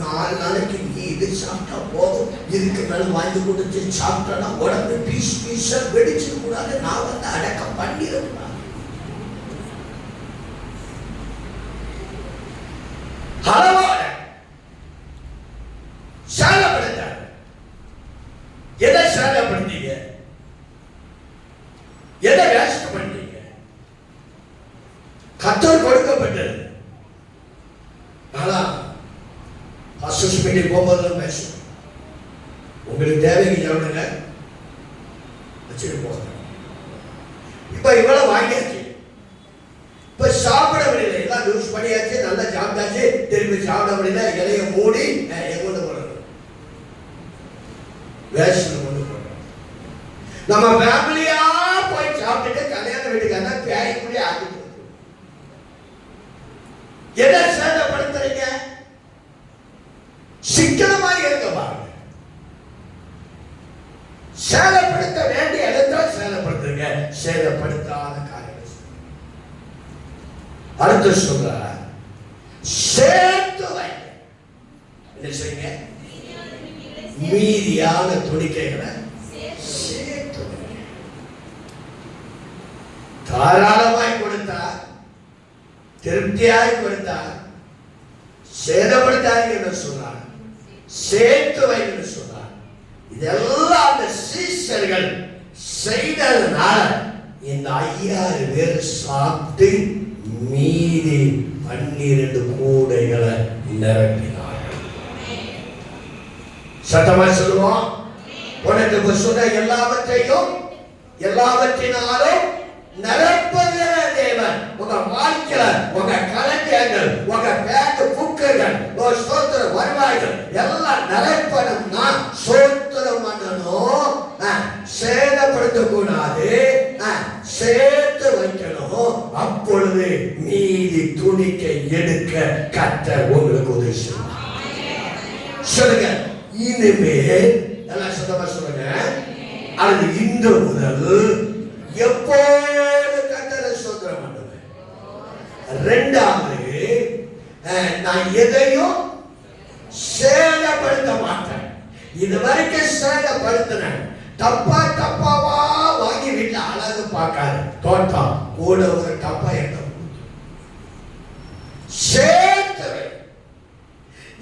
4 நாளைக்கு நீ இது சாப்பிட்டா போதும், இதுக்கு மேல வாங்கி கொடுத்து சாப்பிட்டா உடம்பு பீஸ் பீஸா வெடிச்சிட கூடாது, நான் வந்து அடக்கம் பண்ணிடக்கூடாது. அளவோட சேதப்படுத்தார். எதை சேதப்படுத்தீங்க, எதை வேஸ்ட் பண்ணீங்க? கர்த்தர் கொடுக்கப்பட்டது. ஆனா பாஸ்டர்ஸ் மீட்டிங் போகும்போது பேசுவோம், உங்களுக்கு தேவைக்கு எவ்வளவுங்க வச்சுட்டு போங்க. இப்ப இவ்வளவு வாங்கியாச்சு, இப்ப சாப்பிட முடியல, எல்லாம் யூஸ் பண்ணியாச்சு, நல்லா சாப்பிட்டாச்சு, திரும்பி சாப்பிட முடியல, இலைய மூடி கொண்டு போறது, வேஸ்ட் கொண்டு போறோம். நம்ம ஃபேமிலியா போய் சாப்பிட்டுட்டு கல்யாண வீட்டுக்கான பேய் கூட ஆக்கிட்டு எதை சேதப்படுத்துறீங்க? சிக்கனமா இருக்க பாருங்க. சேதப்படுத்த வேண்டிய இடத்துல சேதப்படுத்துங்க, சேதப்படுத்தாத காரியம். அடுத்து சொல்ற சேர்த்து வைங்க. என்ன செய்யுங்க? மீதியான துணிக்கைகளை சேர்த்து வைங்க. தாராளமாய் கொடுத்தா, திருப்தியாய் கொடுத்தா, சேதப்படுத்தாதீங்கன்னு சொன்னார், சேர்த்து வைங்கன்னு சொன்னார். இதெல்லாம் அந்த சீஷர்கள் செய்ததுனால இந்த 5000 பேர் சாப்பிட்டு மீதி 12 கூடைகளை நிரப்பினார்கள். சத்தமா சொல்லுவோம். உனக்கு சொன்ன எல்லாவற்றினாலும் நிரப்புகிற தேவன் உங்க வாழ்க்கையில, உங்க கலெக்டர்கள், உங்க பேங்க் புக்குகள், சோத்திர வருவாய்கள் எல்லாம் நிரப்பணும்னா சோத்திரம் பண்ணணும், சேதப்படுத்த கூடாது. வைக்கணும். அப்பொழுது மீதி துணிக்கை எடுக்க கர்த்தர் உங்களுக்கு உதவி செய்வார். சொல்லுங்க, இனிமேல் எல்லாம் சத்தமா சொல்லுங்க. அது இன்று முதல் எப்போது கர்த்தரை ஸ்தோத்திரம் பண்ணுவேன். இரண்டாவது, நான் எதையும் சேதப்படுத்த மாட்டேன். இது வரைக்கும் சேதப்படுத்தினேன். டப்பாவா வாங்கி வீட்டுல அழகு பார்க்காது. தோட்டம் கூட ஒரு டப்பா என்ன சேர்த்து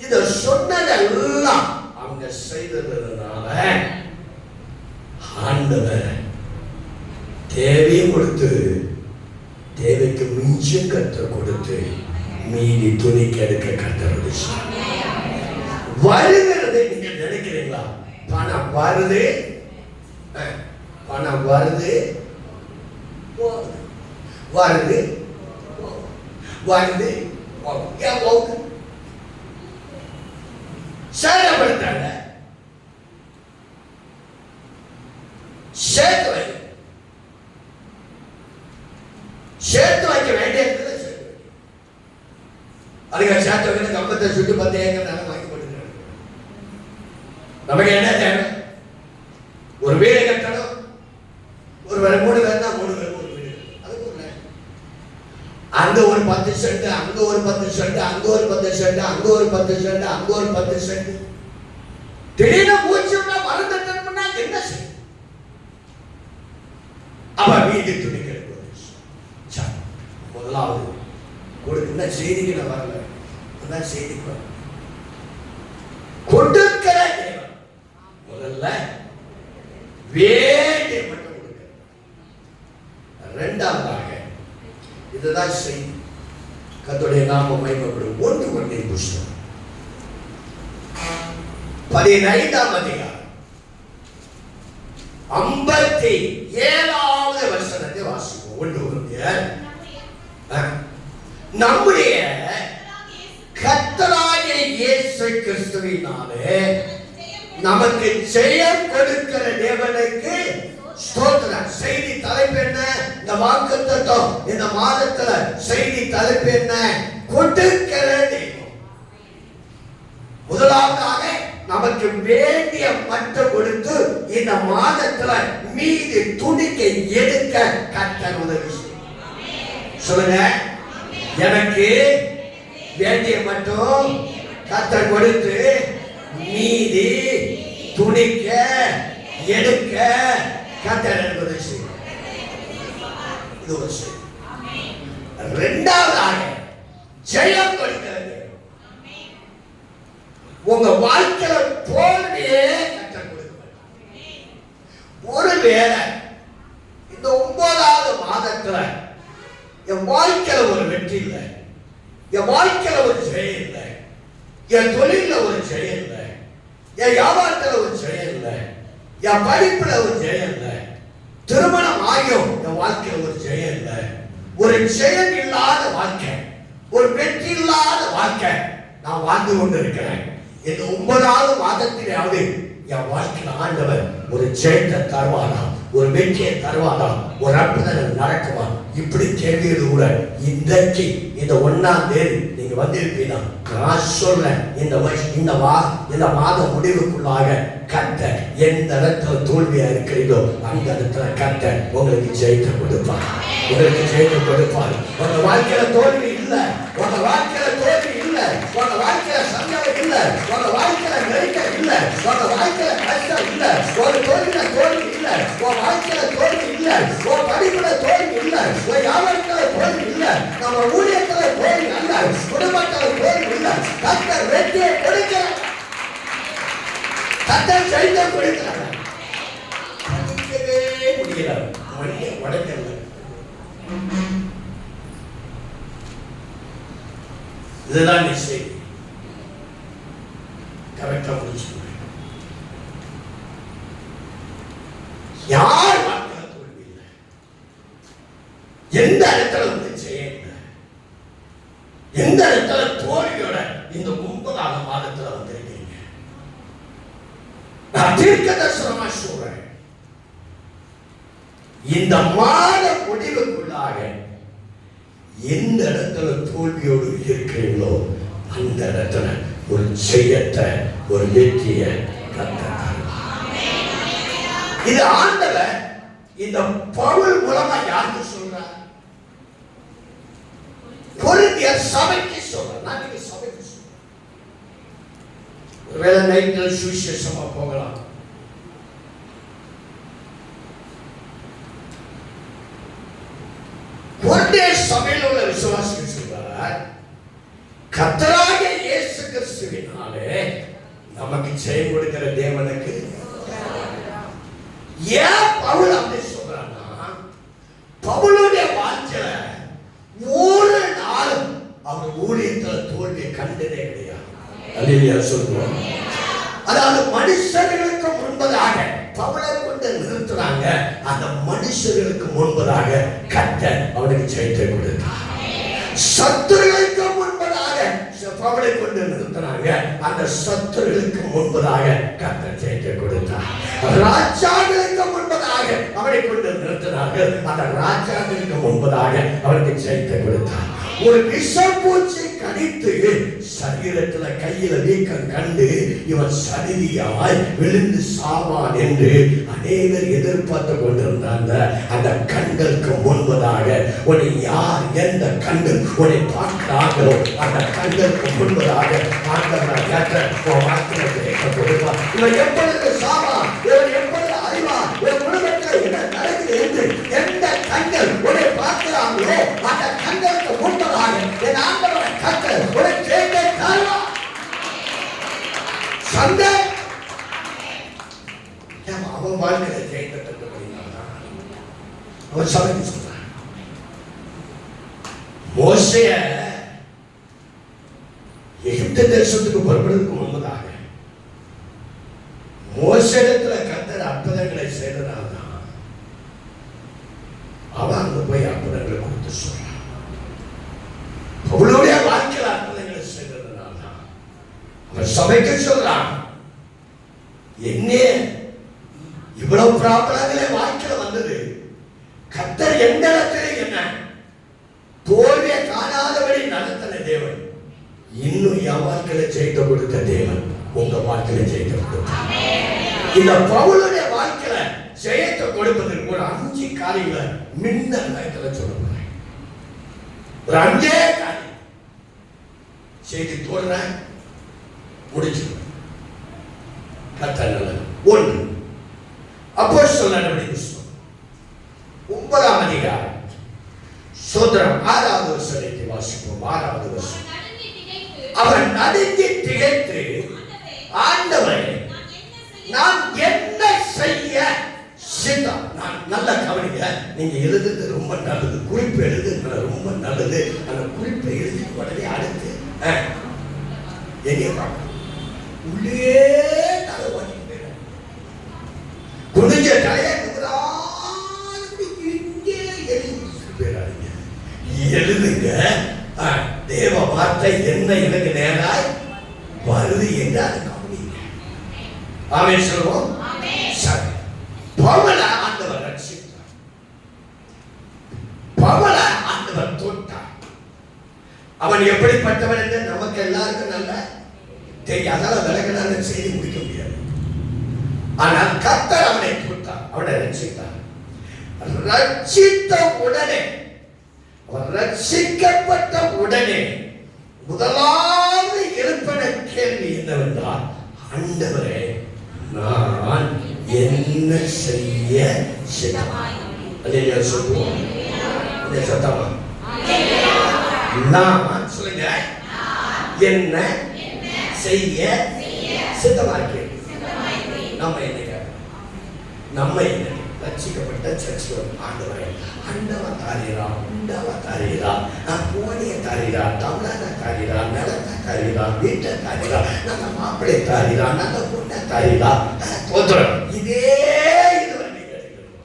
இத சொன்னதெல்லாம் அவங்க செய்ததுனால ஆண்டவர் தேவையும் கொடுத்து தேவைக்கு மிஞ்சும் கர்த்தர் கொடுத்து மீதி துணிக்கு எடுக்க கர்த்தர் வருகிறதை நீங்க நினைக்கிறீங்களா? பணம் வருது, பணம் வருது, வருது, வருது, ஏன் போகுது? சேதப்படுத்தாங்க. சேர்த்து வை, சேர்த்து வைக்க வேண்டிய அதுக்கு சேர்த்து வைக்க கம்பத்தை சுட்டு 10 ஏக்கர் நிலம் வாங்கி போட்டுக்கிறாங்க. நமக்கு என்ன தேவை? ஒரு வீடு கட்டணும். ஒரு 3 பேர் தான் 3 பேர் ஒரு வீடு. அதுக்கு ஒரு அங்க ஒரு 10 சென்ட், அங்க ஒரு 10 சென்ட், அங்க ஒரு 10 சென்ட், அங்க ஒரு 10 சென்ட், அங்க ஒரு 10 சென்ட். திடீர்னு பூச்சினா மறந்துட்டோம்னா என்ன செய்யும்? அவ வீடு துணி கிடைக்கும். முதலாவது கொடுக்கிற செய்திக்கு நான் வரல, அதான் செய்தி கொடுக்கிற தேவன் முதல்ல வேண்டிய மட்டும் கொடுக்க. இரண்டாவதாக இதுதான் செய்தி. கர்த்தருடைய நாமம் மகிமைப்படும். 1 கொரிந்தியர் புத்தகம் 15ஆம் அதிகாரம் 57வது வசனத்தை வாசிப்போம். 1 கொரிந்தியர். நம்முடைய கர்த்தராகிய இயேசு கிறிஸ்துவினாலே நமக்கு ஜெயம் கொடுக்கிற தேவனுக்கு ஸ்தோத்திரம். செய்தி தலைப்பு என்ன? இந்த வாக்குத்தத்தம் இந்த மாதத்துல செய்தி தலைப்பு என்ன? கொடுக்கிற தெய்வம். முதலாவதாக நமக்கு வேண்டிய மட்டும் கொடுத்து இந்த மாதத்துல மீதி துணிக்கை எடுக்க கர்த்தர் உதவி செய்வார். சொல்லுங்க, எனக்கு வேண்டிய மட்டும் கர்த்தர் கொடுத்து மீதி துணிக்க எடுக்க கர்த்தர் எனக்கு உதவி செய்வார். இது ஒரு செய்தி. இரண்டாவதாக ஜெயம் கொடுக்கிறது. உங்க வாழ்க்கையில தோல்வியே கர்த்தர் கொடுக்க. ஒருவேளை இந்த 9வது மாதத்துல என் வாழ்க்கையில ஒரு வெற்றி இல்லை, என் வாழ்க்கையில ஒரு ஜெயம் இல்லை, என் தொழில ஒரு ஜெயம் இல்லை, என் வியாபாரத்துல ஒரு ஜெயம் இல்லை, என் படிப்புல ஒரு ஜெயம் இல்லை, திருமணம் ஆகியும் என் வாழ்க்கையில ஒரு ஜெயம் இல்லை, ஒரு ஜெயம் இல்லாத வாழ்க்கை, ஒரு வெற்றி இல்லாத வாழ்க்கை நான் வாழ்ந்து கொண்டிருக்கிறேன். இந்த 9வது மாதத்திலாவது என் வாழ்க்கையில் ஆண்டவர் ஒரு ஜெயத்தை தருவானா, ஒரு வெற்றியை தருவானா, ஒரு அற்புதம் நடக்குமா? இப்படி கேள்வியோடு கூட இன்றைக்கு இந்த 1ஆம் தேதி நீங்க வந்திருப்பீங்க. நான் சொல்றேன், இந்த மாத முடிவுக்குள்ளாக கர்த்தர் எந்த இடத்துல தோல்வியா இருக்கிறீங்களோ அந்த இடத்துல கர்த்தர் உங்களுக்கு ஜெயித்து கொடுப்பார், உங்களுக்கு ஜெயித்து கொடுப்பார். உங்க வாழ்க்கையில தோல்வி இல்லை, உங்க வாழ்க்கையில தோல்வி இல்லை, உங்க வாழ்க்கையில சந்தேகம் இல்லை, உங்க வாழ்க்கையில நெருக்கம் இல்லை, உங்க வாழ்க்கையில கஷ்டம் இல்லை, ஒரு தோல்வியில தோல்வி இல்லை, உங்க வாழ்க்கையில தோல்வி இல்லை, உங்க படிப்புல தோல்வி இல்லை, உங்க வியாபாரத்துல தோல்வி இல்லை, நம்ம ஊழியத்துல தோல்வி அல்ல, குடும்பத்துல தோல்வி இல்லை. கர்த்தர் வெற்றியை கொடுக்கிறார், கர்த்தர் ஜெயித்தை கொடுக்கிறார். படிக்கவே முடியல, மணியை உடைக்கல. இதுதான் நிச்சயம். கரெக்டா முடிச்சுக்கணும். யார் வாழ்க்கையில தோல்வி இல்லை, எந்த இடத்துல வந்து ஜெயம் இல்லை, எந்த இடத்துல தோல்வியோட இந்த 9வது மாதத்துல வந்திருக்கீங்க. நான் தீர்க்க தரிசனமா சொல்றேன், இந்த மாத முடிவுக்குள்ளாக முன்பதாக எந்த இடத்துல தோல்வியோடு இருக்கிறீங்களோ அந்த இடத்துல ஒரு ஜெயத்தை, ஒரு வெற்றியை கர்த்தர். இது ஆண்டவர் இந்த பவுல் மூலமா யாருக்கு சொல்றார்? கொரிந்தியர் சபைக்கு சொல்றார். நான் நீங்க சபைக்கு சொல்றேன். ஒருவேளை நைட்ல சுவிசேஷமா போகலாம். கொரிந்தியர் சபையில் உள்ள விசுவாசிகள் சொல்றார், கர்த்தராகிய இயேசு கிறிஸ்துவினாலே நமக்கு ஜெயம் கொடுக்கிற தேவனுக்கு. ஏன் பவுல் அப்படி சொல்றான்னா, பவுலுடைய வாழ்க்கையில ஒரு நாளும் அவர் ஊழியத்தில் தோல்வியை கண்டதே கிடையாது. அல்லேலூயா சொல்லுவோம். அதாவது மனுஷர்களுக்கு முன்பதாக பவுலை கொண்டு நிறுத்துறாங்க. அந்த மனுஷர்களுக்கு முன்பதாக கர்த்தர் அவனுக்கு ஜெயத்தை கொடுத்தார். சத்துருகளுக்கு முன்பதாக பவுலை கொண்டு நிறுத்தினாங்க. அந்த சத்துருகளுக்கு முன்பதாக கர்த்தர் ஜெயத்தை கொடுத்தார். ராஜாக்களுக்கு முன்பதாக அவரை கொண்டு நிறுத்தினார்கள். அந்த ராஜாக்களுக்கு முன்பதாக அவருக்கு ஜெயத்தை கொடுத்தார். ஒரு விஷப்பூச்சி கடித்து சரீரத்துல கையில வீக்கம் கண்டு இவன் சடிதியாய் விழுந்து சாவான் என்று அநேகர் எதிர்பார்த்து கொண்டிருந்தாங்க. அந்த கண்களுக்கு முன்பதாக உன்னை யார் எந்த கண்கள் உன்னை பார்க்கிறார்களோ அந்த கண்களுக்கு முன்பதாக ஆண்டவர் கொடுப்பார். இவன் எப்பொழுது சாவான், இவன் எப்பொழுது அறிவான், இவன் குடும்பத்தில் என்ன நடக்குது என்று எந்த கண்கள் உன்னை பார்க்கிறார்களோ அந்த கண்களுக்கு முன்பதாக என் ஆண்டவரை கர்த்தர் உன்னை ஜெயத்தை தருவார். சண்டை அவன் வாழ்க்கையில ஜெயத்தை அவன் சபைக்கு சொல்றான். மோசேய எகிப்து தேசத்துக்கு புறப்படுவதற்கு முன்பதாக மோசேயிடத்துல கர்த்தர் அற்புதங்களை செய்ததால் அவன் அங்க போய் அற்புதங்களை கொடுத்து சொல்றான். அவளுடைய வாழ்க்கையில் அற்புதங்களை செய்ததுனால அவன் சபைக்கு சொல்றான், என்ன இவ்வளவு பிராபலங்களே வாழ்க்கையில் வந்தது, கர்த்தர் எந்த இடத்துல என்ன தோல்வியை காணாதபடி நடத்தின தேவன் இன்னும் என் வாழ்க்கையில ஜெயிக்க கொடுத்த தேவன் உங்க வாழ்க்கையில ஜெயிக்க கொடுத்தார். இந்த பவுலுடைய வாழ்க்கையில ஜெயத்தை கொடுப்பதற்கு ஒரு 5 காரியங்களை மின்ன நேரத்தில் சொல்லுங்க. ஒரு 5 காரியம் செய்தி தோல்றேன் முடிச்சு கர்த்தர் நல்லது. 1 அப்போஸ்தலர் நடவடிக்கை 9ஆம் அதிகாரம் சோதரம் 6வது வசனத்தை வாசிப்போம். 6வது வசனம். அவர் நடுங்கி திகைத்து, ஆண்டவரே நான் என்ன செய்ய சித்தம். நான் நல்ல கவனிங்க, நீங்க எழுதுறது ரொம்ப நல்லது, குறிப்பு எழுதுறது ரொம்ப நல்லது. அந்த குறிப்பை எழுதி உடனே அடுத்து எங்கே பார்க்க உள்ளே தலை ஓடி குடிஞ்ச தலையை இங்கே எழுதுங்க. தேவ வார்த்தை என்ன எனக்கு நேராய் வருது என்று அதை கவனிங்க. ஆமென் சொல்லுவோம். சரி, பவுலை ஆண்டவர் ரட்சித்தார். பவுலை ஆண்டவர் தொட்டார். அவன் எப்படிப்பட்டவன் என்று நமக்கு எல்லாருக்கும் நல்ல தெரியும். அதனால விலகலான செய்தி முடிக்க முடியாது. ஆனால் கர்த்தர் அவனை தொட்டார், அவனை ரட்சித்தார். ரட்சித்த உடனே, அவர் ரட்சிக்கப்பட்ட உடனே முதலாவது எழுப்பின கேள்வி என்னவென்றால், ஆண்டவரே நான் என்ன செய்ய சித்தமாய். அல்லேலூயா சொல்லுவோம். சத்தமா நான் சொல்லுங்க, என்ன செய்ய சித்தமாய். நம்ம என்ன, நம்ம என்ன ரட்சிக்கப்பட்ட சர்ச்சுவல் ஆண்டவரே, அண்டவ தாரீரா, உண்டவ தாரீரா, போனிய தாரீரா, தமிழன தாரீரா, நிலத்த தாரீரா, வீட்டை தாரீரா, நல்ல மாப்பிள்ளை தாரீரா, நல்ல பொண்ணை தாரீரா, தோத்துறோம். இதே இதுவரை கேட்கிறோம்.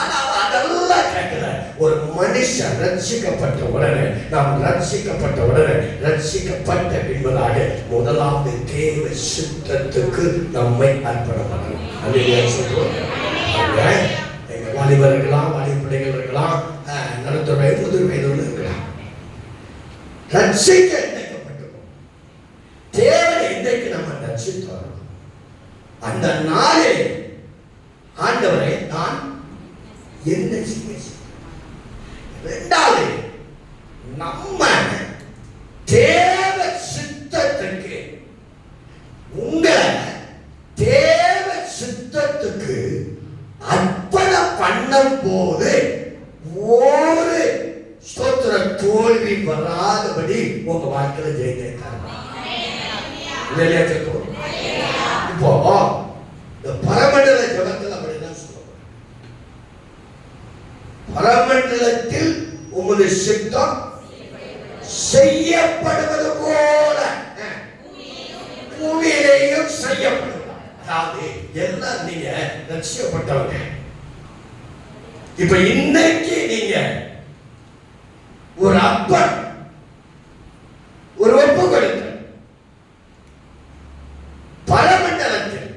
ஆனால் அதெல்லாம் கேட்கல. ஒரு மனுஷன் ரட்சிக்கப்பட்ட உடனே, நாம் ரட்சிக்கப்பட்ட உடனே, ரட்சிக்கப்பட்ட பின்பதாக முதலாவது தேவ சித்தத்துக்கு நம்மை அர்ப்பணம் பண்ணணும். அல்லேலூயா சொல்றோம். எங்க வாலிபர் இருக்கலாம், வாலிப பிள்ளைகள் இருக்கலாம், 10 வயது 20 வயது இருக்கலாம். ரட்சிக்க நினைக்கப்பட்டிருக்கும். தேவனை இன்றைக்கு நம்ம ரட்சித்து வரோம். அந்த நாளில் ஆண்டவரை நான் என்ன செய்ய? இரண்டாவது, நம்ம தேவ சித்தத்துக்கு உங்களை தேவ சித்தத்துக்கு அர்ப்பணம் பண்ணும் போது ஒரு ஸ்தோத்திர தோல்வி வராதபடி உங்க வாழ்க்கையில ஜெயிக்கிறார். இப்போ இந்த பரமண்டல ஜபத்தில் அப்படிதான் சொல்லுவாங்க. பரமண்டலத்தில் உமது சித்தம் செய்யப்படுவது போல பூமியிலேயும் செய்யப்படுவது. அதாவது எல்லாம் நீங்க ரட்சிக்கப்பட்டவங்க. இப்ப இன்னைக்கு நீங்க ஒரு அப்பன் ஒரு ஒப்பு கொடுத்த பரமண்டலத்தில்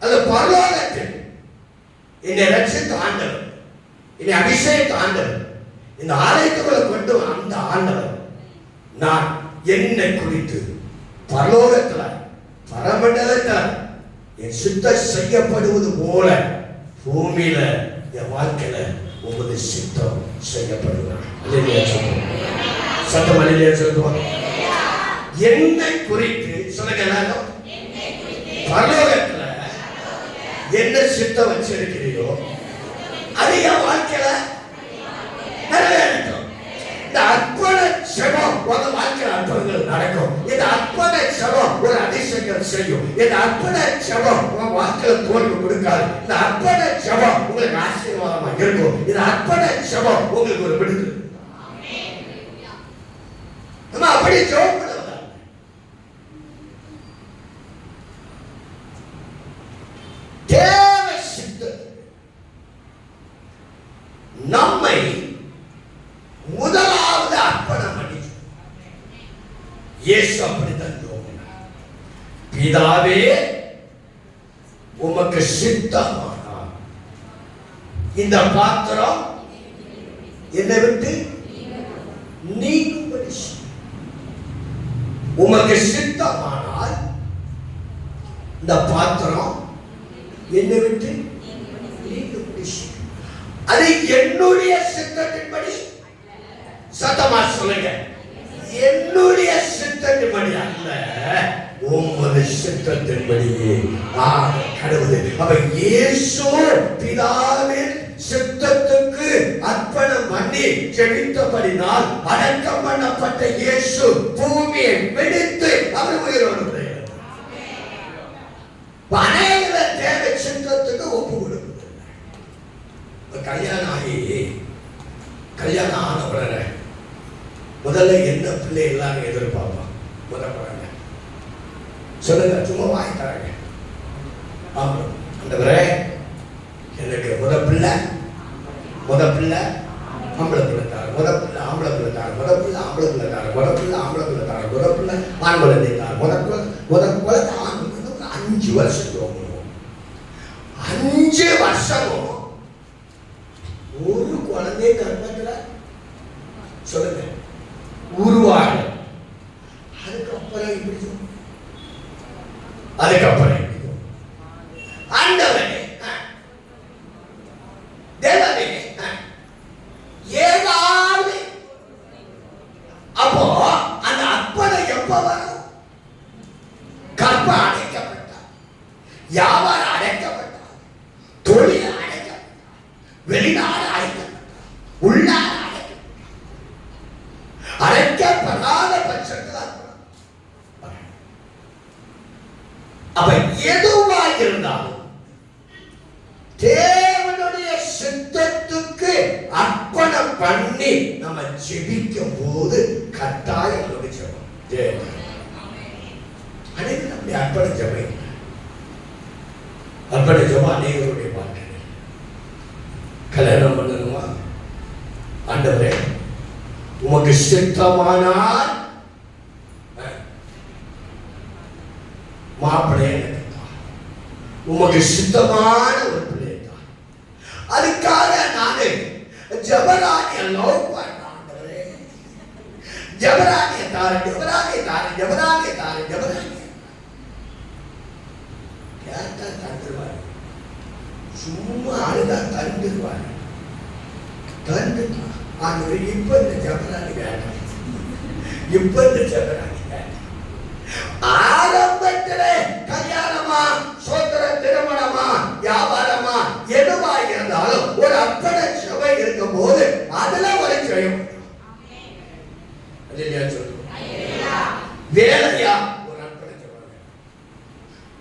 அது பரலோகத்தில் என்னை ரட்சித்த ஆண்டவர், என்னை அபிஷேகித்த ஆண்டவர், இந்த ஆலயத்துக்குள்ள கொண்டு அந்த ஆண்டவர் நான் என்னை குறித்து பரலோகத்தில் பரமண்டலத்தில் என் சித்தம் செய்யப்படுவது போல பூமியில என் வாழ்க்கையில உமது சித்தம் செய்யப்படுகிறார். சத்தம் அலையிலே சொல்லுவாங்க. என்னை குறித்து சொல்லுங்க. பரலோகத்துல என்ன சித்தம் வச்சிருக்கிறீரோ அது என் வாழ்க்கையில நிறைவேறட்டும். இந்த அர்ப்பண ஜெபம் உங்க வாழ்க்கையில் அற்புதங்கள் நடக்கும். இந்த அர்ப்பண ஜெபம் ஒரு அதிசயங்கள் செய்யும். இந்த அர்ப்பண ஜெபம் உங்க வாழ்க்கையில் தோல்வி கொடுக்காது. இந்த அர்ப்பண ஜெபம் உங்களுக்கு ஆசீர்வாதமா இருக்கும். இந்த அர்ப்பண ஜெபம் உங்களுக்கு ஒரு விடுதலை. நம்ம அப்படி ஜெபம் பண்ணுவதா தேவ சித்தம் நம்மை முதலாவது அர்ப்பணம் பண்ணி இயேசு அப்படித்தான் ஜெபம். பிதாவே உமக்கு சித்தமானால் இந்த பாத்திரம் என்னை விட்டு நீங்கும்படி உமக்கு சித்தமானால் இந்த பாத்திரம் என்னை விட்டு நீங்கும்படி. அது என்னுடைய சித்தத்தின்படி. சத்தமா சொல்லுங்க. என்னுடைய சித்தத்தின்படி அல்ல, உமது சித்தத்தின்படியே கடவுள். அப்ப இயேசு பிதாவின் சித்தத்துக்கு அர்ப்பணம் பண்ணி ஜெபித்தபடினால் அடக்கம் பண்ணப்பட்ட இயேசு பூமியை வெடித்து அவர் உயிரோடு அநேக தேவ சித்தத்துக்கு ஒப்பு கொடுக்குது. கல்யாணம் ஆன உடனே முதல்ல என்ன பிள்ளை எல்லாரும் எதிர்பார்ப்பான்? முதல்ல சொல்லுங்க, சும்மா வாங்கி தராங்க. ஆண்டவரே எனக்கு முத பிள்ளை ஆம்பளை பிள்ளை தாரு, முத பிள்ளை ஆம்பளை பிள்ளை தாரு, முத பிள்ளை ஆம்பளை பிள்ளை தாரு, முத பிள்ளை ஆம்பளை பிள்ளை தாரு, முத பிள்ளை ஆண் குழந்தை தாரு, முத குழந்தை ஆண். 5 வருஷம் 5 வருஷமும் ஒரு குழந்தை கர்ப்பத்துல சொல்லுங்க உருவாக. அதுக்கப்புறம் ஆண்டவனே தேவனே ஏதாவது அப்போ அந்த அர்ப்பணம் எப்ப வரும்? கர்ப்பம் அடைக்கப்பட்டார், வியாபாரம் அடைக்கப்பட்டார், தொழில் அடைக்கப்பட்டார், வெளிநாடு அடைக்கப்பட்டார், உள்நாடு அடைக்கப்படாத பட்சத்தில் அப்ப எதுவாக இருந்தாலும் தேவனுடைய சித்தத்துக்கு அர்ப்பணம் பண்ணி நம்ம ஜெபிக்கும் போது கட்டாயம் ஜெபம். அனைத்து நம்முடைய அர்ப்பண ஜெபம் அநேகருடைய வாழ்க்கை. கல்யாணம் பண்ணணுமா? ஆண்டவரே உமக்கு சித்தமானால் மாப்பிள்ளைய உமக்கு சித்தமான ஒரு பிள்ளை தான். அதுக்காக நானு ஜபராணிய லவ் பண்ணாண்டவரே. ஜபராணிய தாரு, ஜபராணிய தாரு, ஜபராணிய தாரு, ஜபராணிய கேட்டா தந்துருவாரு. சும்மா அழுதா தந்துருவாரு. தந்துட்டா ஆண்டவரே இப்ப இந்த ஜபராணி வேண்டாம், இப்ப இந்த ஜபராணி வேண்டாம். ஆரம்பத்திலே கல்யாணமா, சோதர திருமணமா, வியாபாரமா, எதுவா இருந்தாலும் ஒரு அர்ப்பண சபை இருக்கும் போது அதுல ஒரு ஜெயம். வேலையா ஒரு அர்ப்பண சபை,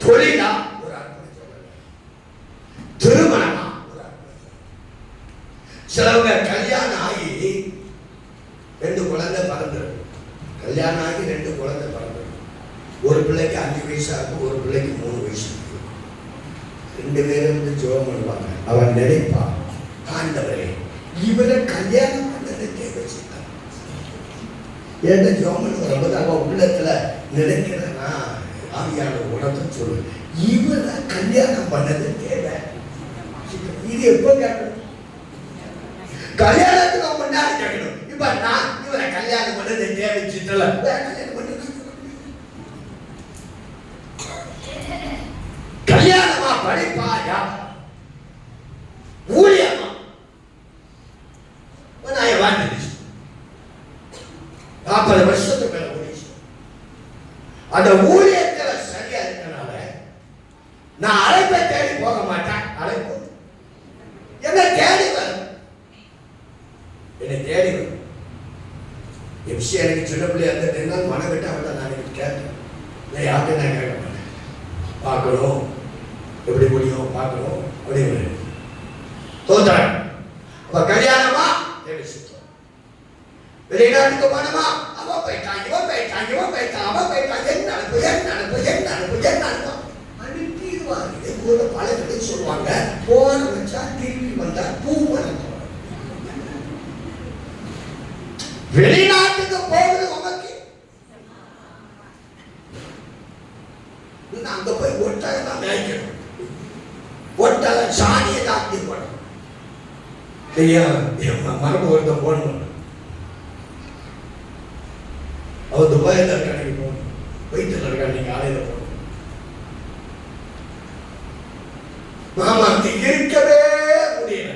தொழிலா ஒரு அர்ப்பண சபை, திருமணமா ஒரு அர்ப்பண சபை. சிலவங்க கல்யாணம் ஆகி 2 குழந்தை பிறந்திருக்கு. கல்யாணம் ஆகி 2 குழந்தை பிறந்திருக்கு. ஒரு பிள்ளைக்கு 5 வயசா இருக்கும், ஒரு பிள்ளைக்கு 3 வயசு இருக்கு. 2 பேரும் வந்து ஜெபம் பண்ணுவாங்க. அவன் நினைப்பா, ஆண்டவரே இவரை கல்யாணம் பண்ணதுக்கே வச்சுட்டான். ஏன்னா ஜெபம் பண்ணும்போது அவன் உள்ளத்துல நினைக்கிறேன்னா ஆவியான உணர்ந்து சொல்லு, இவரை கல்யாணம் பண்ணது தேவை. இது எப்ப கேட்கணும்? கல்யாணத்துக்கு முன்னாடி கேட்கணும். இப்ப நான் இவரை கல்யாணம் பண்ணது தேவைச்சிட்டல கல்யாணம் பண்ண கல்யாணமா, படிப்பாயா, ஊழியமா, நான் எவாஞ்சலிஸ்ட் 40 வருஷத்துக்கு மேல ஊழியம். அந்த ஊழியத்துல சரியா இருக்கனால நான் அழைப்பை தேடி போக மாட்டேன். அழைப்பு என்ன தேடி வரும், என்னை தேடி வரும். எப்சி எனக்கு சின்ன பிள்ளையா இருந்தால் மனம் விட்டு அவன் நான் கேட்டேன். இல்லை யார்கிட்ட நான் கேட்க மாட்டேன். பார்க்கணும், எப்படி முடியும் பார்க்கணும் அப்படின்னு தோத்துறேன். அப்ப கல்யாணமா வெளிநாட்டுக்கு போனமா, அவன் போயிட்டான், இவன் போயிட்டான், இவன் போயிட்டான், அவன் போயிட்டான், என்ன அனுப்பு, என்ன அனுப்பு, என்ன அனுப்பு, என்ன அனுப்பு அனுப்பிடுவாங்க. இது பல பேர் சொல்லுவாங்க, போன வச்சா திரும்பி வந்தா பூமணம். வெளிநாட்டுக்கு போகுது உனக்கு, அங்க போய் ஒட்டக தான் மேய்க்கணும், ஒட்டக சாணியை தான் தீர்ப்பணும். மரபு ஒருத்தன் போடணும். அவர் துபாயில் இருக்காங்க, போகணும். வயிற்றுல இருக்காங்க, நீங்க ஆலையில போகணும். மாமா இருக்கவே முடியல.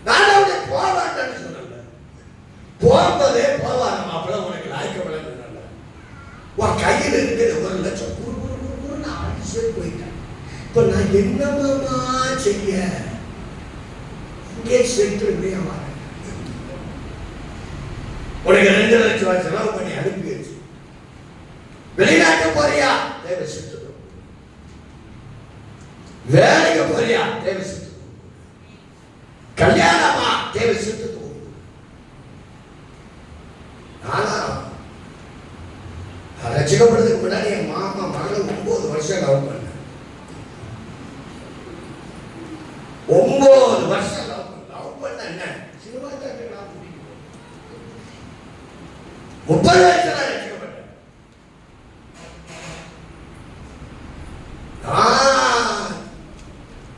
நான் அவனை போவான்னு சொன்னல, போகும்போதே போவாங்க மாப்பிள்ள, உனக்கு லாய்க்கப்பட உன் கையில் இருக்கிற 1 லட்சம் போயிட்டேன். இப்ப நான் என்னமா செய்ய, இங்கே சென்று உனக்கு 2 லட்சம் ரூபாய் செலவு பண்ணி அனுப்பிடுச்சு. வெளிநாட்டு போறியா, தேவை செத்து. வேலைக்கு போறியா, தேவை செத்து. கல்யாணமா, தேவை செத்து. நானா ரசிக்கப்படுறதுக்கு முன்னாடி என் மாமா மகளை 9 வருஷம் லவ் பண்ண. 9 வருஷம் லவ் பண்ண. என்ன சினிமா 30 வயசுல ரசிக்கப்பட்ட.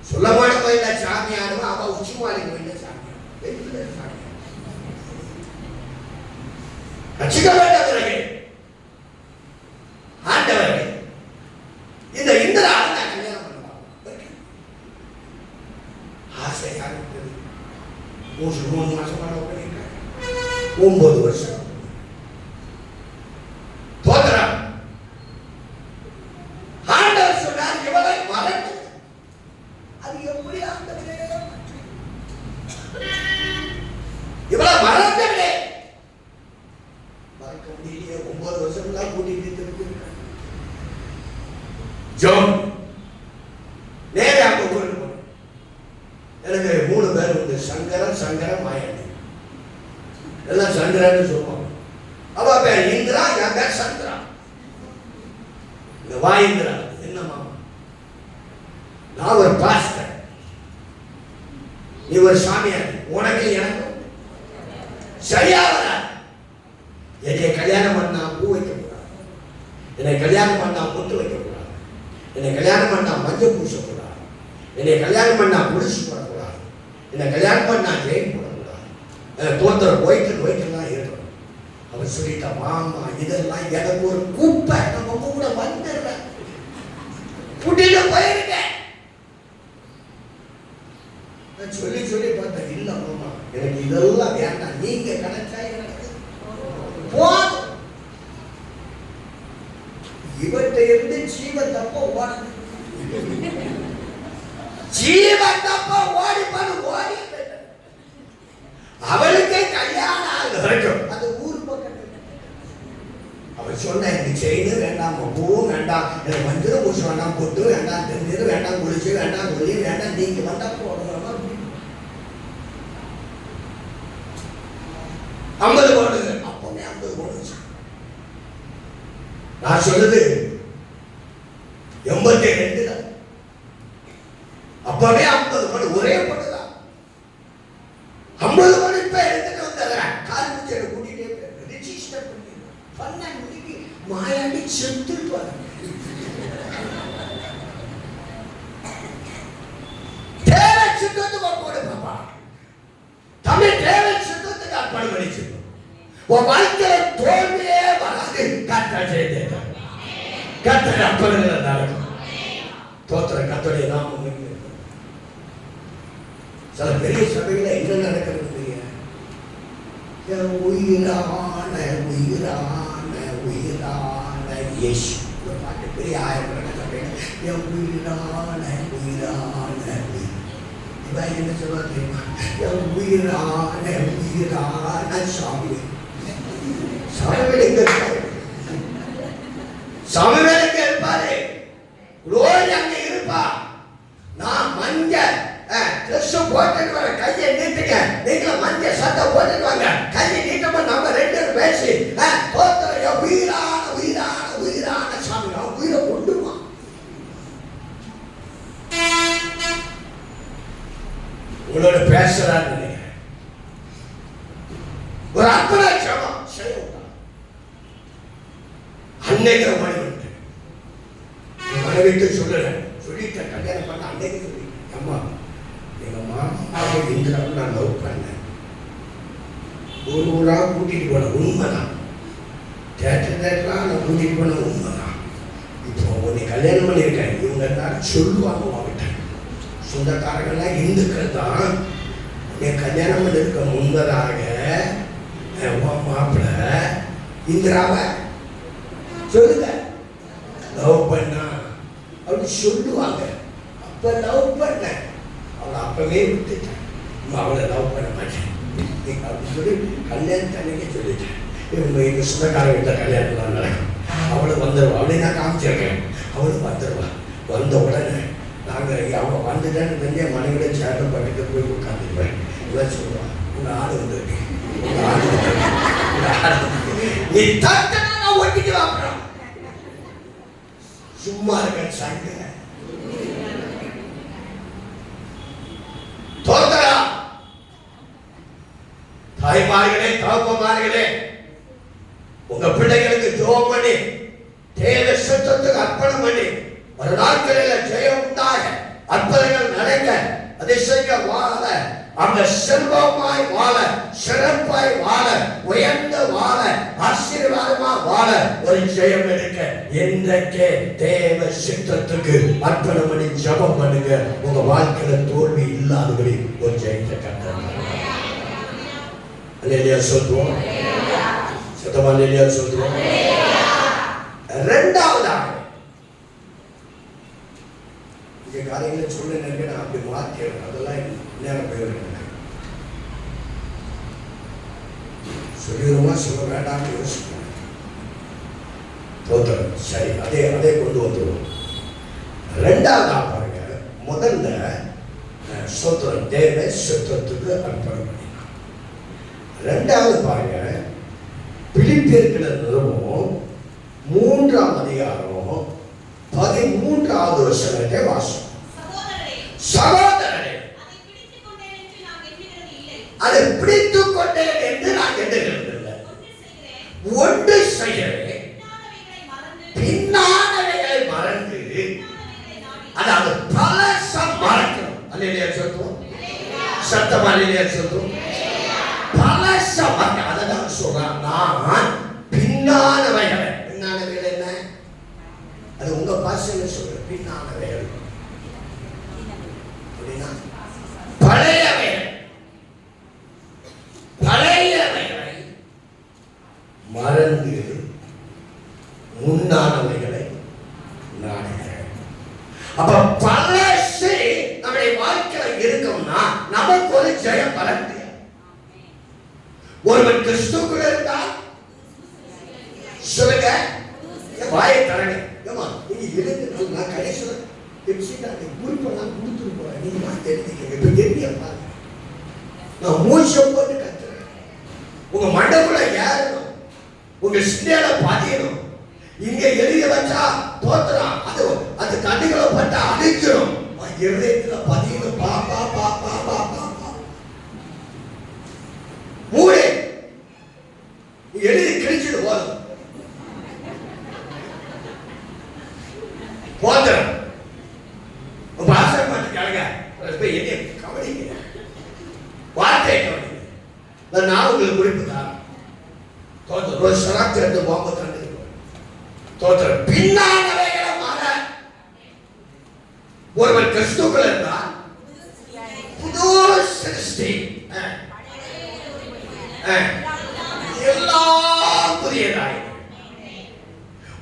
சொல்லமான கோயில சாமியாரும், அவ உச்சிமாலி கோயில சாமியார். ரசிக்கப்பட்ட பிறகு ஆண்டவரே இந்த இந்திரா நான் கல்யாணம் பண்ணுவாங்க. ஆசையா இருக்குது. 3 மாசம் பண்ண 9 வருஷம் தோத்துறான். ஆண்டவர் சொன்னார், இவளை மறந்து. அது எப்படி ஆண்டவரே? இவளை மறந்தவரே மறக்க முடியலையே. 9 வருஷம் தான் கூட்டிட்டு ஜோம் நேரே அங்க ஊருக்கு போனோம். எனக்கு 3 பேர் உண்டு, சங்கரன், சங்கரன், மாயாண்டி. எல்லாம் சங்கரன்னு சொல்லுவாங்க. அவ பேர் இந்திரா, என் பேர் சந்திரா. இந்த வாயிந்திரா என்ன மாமா, நான் ஒரு பாஸ்டர், நீ ஒரு சாமியார், உனக்கு எனக்கும் சரியா வர. என்னை கல்யாணம் பண்ணா பூ வைக்க கூடாது, என்னை கல்யாணம் பண்ணா முட்டு வைக்க கூடாது, என்னை கல்யாணம் பண்ணா மஞ்சள் பூசக்கூடாது, என்னை கல்யாணம் பண்ணா புடிச்சு போடக்கூடாது, இந்த கல்யாணம் பண்ணா ஜெயின் போடக்கூடாது, தோத்திரம் ஒயிட்டெல்லாம் இருக்கணும். அவன் சொல்லிட்டா, மாமா இதெல்லாம் எனக்கு ஒரு குப்பை, நம்ம கூட வந்துடுறேன், கூட்டிட்டு போயிருக்கேன். சொல்லி சொல்லி பார்த்தேன், இல்ல மாமா எனக்கு இதெல்லாம் வேண்டாம், நீங்க கிடைச்சா எனக்கு போதும். இவற்றை இருந்து ஜீவன் தப்ப ஓடுது, ஜீவன் தப்ப ஓடி பண்ணு ஓடி. அவளுக்கே கல்யாணம் ஆகுது வரைக்கும் அது ஊர் பக்கம். அவள் சொன்ன, எனக்கு செய்து வேண்டாம், பூவும் வேண்டாம், எனக்கு மஞ்சள் பூசு வேண்டாம், பொட்டு வேண்டாம், தெரிஞ்சது வேண்டாம், குளிச்சு வேண்டாம், சொல்லி வேண்டாம், நீங்க வந்தா போடணும். 50 போடுது, அப்பவே 50 போடுச்சு. நான் சொல்லுது 82 தான், அப்பவே 50 போடு, ஒரே போடுதான் 50 போடு. இப்ப எடுத்துட்டு வந்துடுறேன், கால் முடிச்சு கூட்டிகிட்டே போயிருக்கேன், ரிஜிஸ்டர் பண்ணிடுறேன். 12 மணிக்கு மாயாண்டி செத்துட்டு வர டிராவல் சுத்தத்துக்கு போடு பாப்பா, தமிழ் டிராவல் சுத்தத்துக்கு அர்ப்பணம் பண்ணிச்சு. உன் வாழ்க்கையில தோல்வியே வராது, கர்த்தர் செய்த கர்த்தர் அர்ப்பணங்கள் நடக்கும். தோத்திர கர்த்தருடைய நாமம் மகிமைப்படும். சில பெரிய சபையில என்ன நடக்கிறது தெரியாது. உயிரான உயிரான உயிரான இயேசு பாட்டு பெரிய ஆயிரம் சபையில உயிரான உயிரான இவன் என்ன சொல்ல தெரியுமா, உயிரான உயிரான சாமி. சாமிவேல் எங்க இருப்பாரு? சாமிவேல் எங்க இருப்பாரு? குளோரி அங்க இருப்பா. நான் மஞ்ச ட்ரெஸ் போட்டுட்டு வர, கையை நீட்டுங்க, நீங்களும் மஞ்ச சட்டை போட்டுட்டு வாங்க, கையை நீட்டமா நம்ம 2 பேரும் பேசி தோத்திர உயிரான உயிரான உயிரான சாமி உயிரை கொண்டுமா. உங்களோட பேசுறாரு நினைக்கிறேன். ஒரு அர்ப்பண ஜெபம் செய்ய அன்னைக்கு மணி வந்து மனைவிட்டு சொல்லல, சொல்லிட்ட கல்யாணம் பண்ண அன்னைக்கு சொல்லி, அம்மா எங்க மாமாவை இந்திராவை நான் லவ் பண்ணேன், ஒரு ஊரா கூட்டிட்டு போன உண்மைதான், தேட்டர்லாம் நான் கூட்டிட்டு போன உண்மைதான். இப்போ உன்னை கல்யாணம் பண்ணியிருக்கேன், இவங்க எல்லாரும் சொல்லுவாங்க அவங்கிட்ட, சொந்தக்காரங்கள்லாம் இந்துக்கள் தான், என் கல்யாணம் பண்ணிருக்க முன்பதாக மாப்பிள்ள இந்திராவை சொல்லுங்க லவ் பண்ணா அப்படி சொல்லுவாங்க. அப்ப லவ் பண்ண அவளை அப்பவே விட்டுட்டேன், அவளை லவ் பண்ண மாட்டேன் அப்படின்னு சொல்லி கல்யாணம் அன்னைக்கு சொல்லிட்டேன். இவங்க எங்க சொந்தக்கார வீட்டில் கல்யாணம்லாம் நடக்கும், அவளும் வந்துடுவா, அவளே நான் காமிச்சிருக்கேன், அவளும் வந்துடுவா. வந்த உடனே நாங்கள் அவங்க வந்துட்டேன்னு தெரிஞ்ச மனைவிட சேர்ந்து பட்டுட்டு போய் உட்காந்துருப்பேன். இவன் சொல்லுவான், உங்க ஆடு வந்துருக்கு, உங்க ஆடு நீ தட்டனா நான் ஒட்டிட்டு வாங்குறோம், சும்மா இருக்க சண்டை தோத்தரா. தாய்மார்களே தகப்பமார்களே, உங்க பிள்ளைகளுக்கு ஜெபம் பண்ணி தேவ சுத்தத்துக்கு அர்ப்பணம் பண்ணி ஒரு நாட்களில் ஜெயம் உண்டாக அற்புதங்கள் நடக்க அதிசய வாழ, அந்த செல்வமாய் வாழ, சிறப்பாய் வாழ, உயர்ந்த வாழ, ஆசீர்வாதமா வாழ ஒரு ஜெயம் எடுக்க இன்றைக்கே தேவ சித்தத்துக்கு அர்ப்பணம் பண்ணி ஜெபம் பண்ணுங்க. உங்க வாழ்க்கையில தோல்வி இல்லாதபடி ஒரு ஜெயத்தை கட்டணும். அல்லேலூயா சொல்றோம், சத்தமா அல்லேலூயா சொல்றோம். இரண்டாவதாக இங்க காரியங்களை சொல்ல நான் அப்படி மாற்றேன், அதெல்லாம் நேரம் போயிருக்கேன். சொல்லிடுமா சொல்ல வேண்டாம்னு யோசிப்பேன். தோத்திரம் சரி, அதே கொண்டு வந்துடுவோம். ரெண்டாவதா பாருங்க, முதல்ல சோத்திரம் தேவ சுத்தத்துக்கு அர்ப்பணம் பண்ணினான். ரெண்டாவது பாருங்க, பிலிப்பியர்களை நிறுவனம் 3ஆம் அதிகாரம் 13வது வசனத்தை வாசம். சகோதரரே, அதை பிடித்துக் கொண்டேன் என்று நான் எண்ணுகிறதில்லை, ஒன்று செய்கிறேன், பின்னானவைகளை மறந்து, அதாவது பழசம் மறக்கணும். அல்லேலூயா சொல்லுவோம், சத்தமா அல்லேலூயா சொல்றோம். பழச மறக்க. அதான் சொல்றான், நான் பின்னானவைகளை. பின்னானவைகள் என்ன? அது உங்க பாஷையில சொல்ற பின்னானவைகள் அப்படின்னா பழையவைகள். பழையவைகளை மறந்து முன்னானவைகளை நாடுகிறேன். அப்ப பழசு நம்முடைய வாழ்க்கையில இருக்கும்னா நமக்கு ஒரு ஜெயம் வர முடியாது. ஒருவன் கிறிஸ்துக்குள்ள இருந்தால் சொல்லுங்க, வாயை தரங்க. நீங்க எழுந்து நான் கடைசியில் குறிப்பெல்லாம் கொடுத்துட்டு போறேன். நீங்க மாத்தி எழுதிக்கங்க. இப்ப எண்ணிய பாருங்க, நான் மூச்சம் போட்டு கத்துறேன். உங்க மண்டக்குள்ள ஏறணும், உங்க சிந்தையில பதியணும். இங்க எழுதி வச்சா தோத்துறான், அது கண்ணுகளை பட்டா அழிச்சிடும். இருதயத்துல பதியணும். பா பா பா பா பா பா மூளை எழுதி கிழிச்சிட்டு போதும். போதும் பாசை பார்த்து கேளுங்க. என்ன கவனிங்க, வார்த்தையை கவனிங்க. நான் உங்களுக்கு குறிப்பு தான். தோற்ற சராக்கு எடுத்து பாம்பு தண்டு தோற்ற பின்னானவைகளை மாற. ஒருவன் கிறிஸ்துக்குள்ள இருந்தால் புது சிருஷ்டி, எல்லாம் புதியதாய்.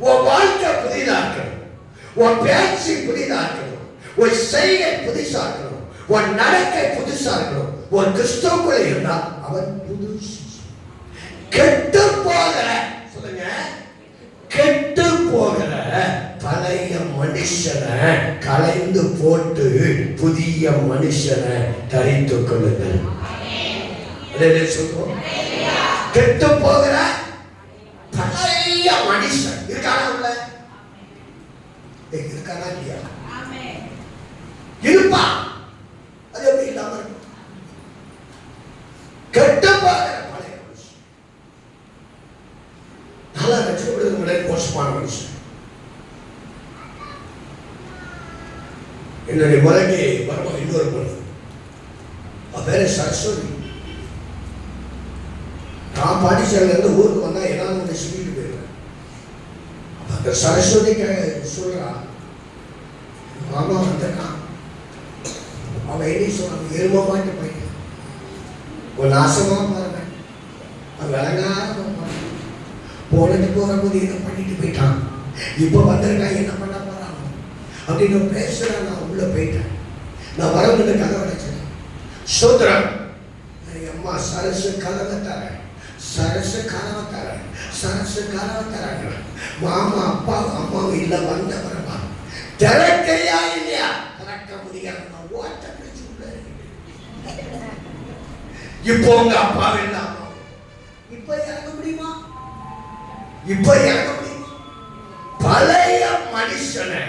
உன் வாழ்க்கை புதிதாக்கணும், உன் பேச்சு புதிதாக்கணும், உன் செய்கை புதுசாக்கணும், உன் நடக்கை புதுசாக்கணும். உன் கிறிஸ்துக்குள்ள இருந்தால் அவன் புது. கெட்டு போகிற, சொல்லுங்க, கெட்டு போகிற பழைய மனுஷனை களைந்து போட்டு புதிய மனுஷனை தரித்துக் கொள்ளுங்கள். சொல்றோம், கெட்டு போகிற பழைய மனுஷன் இருக்கானா? உள்ள இருக்கானா இல்லையா? இருப்பா. அது எப்படி இல்லாம இருக்கும்? கெட்டு போகிற பழைய மனுஷன், நல்லா ரட்சிக்கப்படுறது முன்னாடி மோசமான மனுஷன். என்னுடைய முறைக்கு வருமா இன்னொரு பொண்ணு, வேற சரஸ்வதி. நான் பாண்டிச்சேரியில இருந்து ஊருக்கு வந்தா ஏதாவது ஒன்று சொல்லிட்டு போயிருவேன். அந்த சரஸ்வதிக்கு சொல்றா, மாமா வந்திருக்கான். அவன் என்ன சொல்றான், எரும மாட்டு பையன், ஒரு நாசமா பாருங்க, விளங்காத போனது போகும்போது என்ன பண்ணிட்டு போயிட்டான், இப்ப வந்திருக்கான், என்ன பண்ண போறான் அப்படின்னு பேசுறேன். நான் உள்ள போயிட்டேன். நான் வரவங்க கதை அடைச்சேன். சோதரம் அம்மா சரசு கதவை தரேன், சரசு கதவை தரேன், சரசு கதவை தராங்க. மாமா அப்பா அம்மாவும் இல்ல வந்தவரமா திறக்கையா இல்லையா? திறக்க முடியாது. ஓட்ட பிடிச்சு உள்ள இப்போ உங்க அப்பா இல்லாம இப்ப இறங்க முடியுமா? இப்ப இறங்க முடியுமா? பழைய மனுஷனை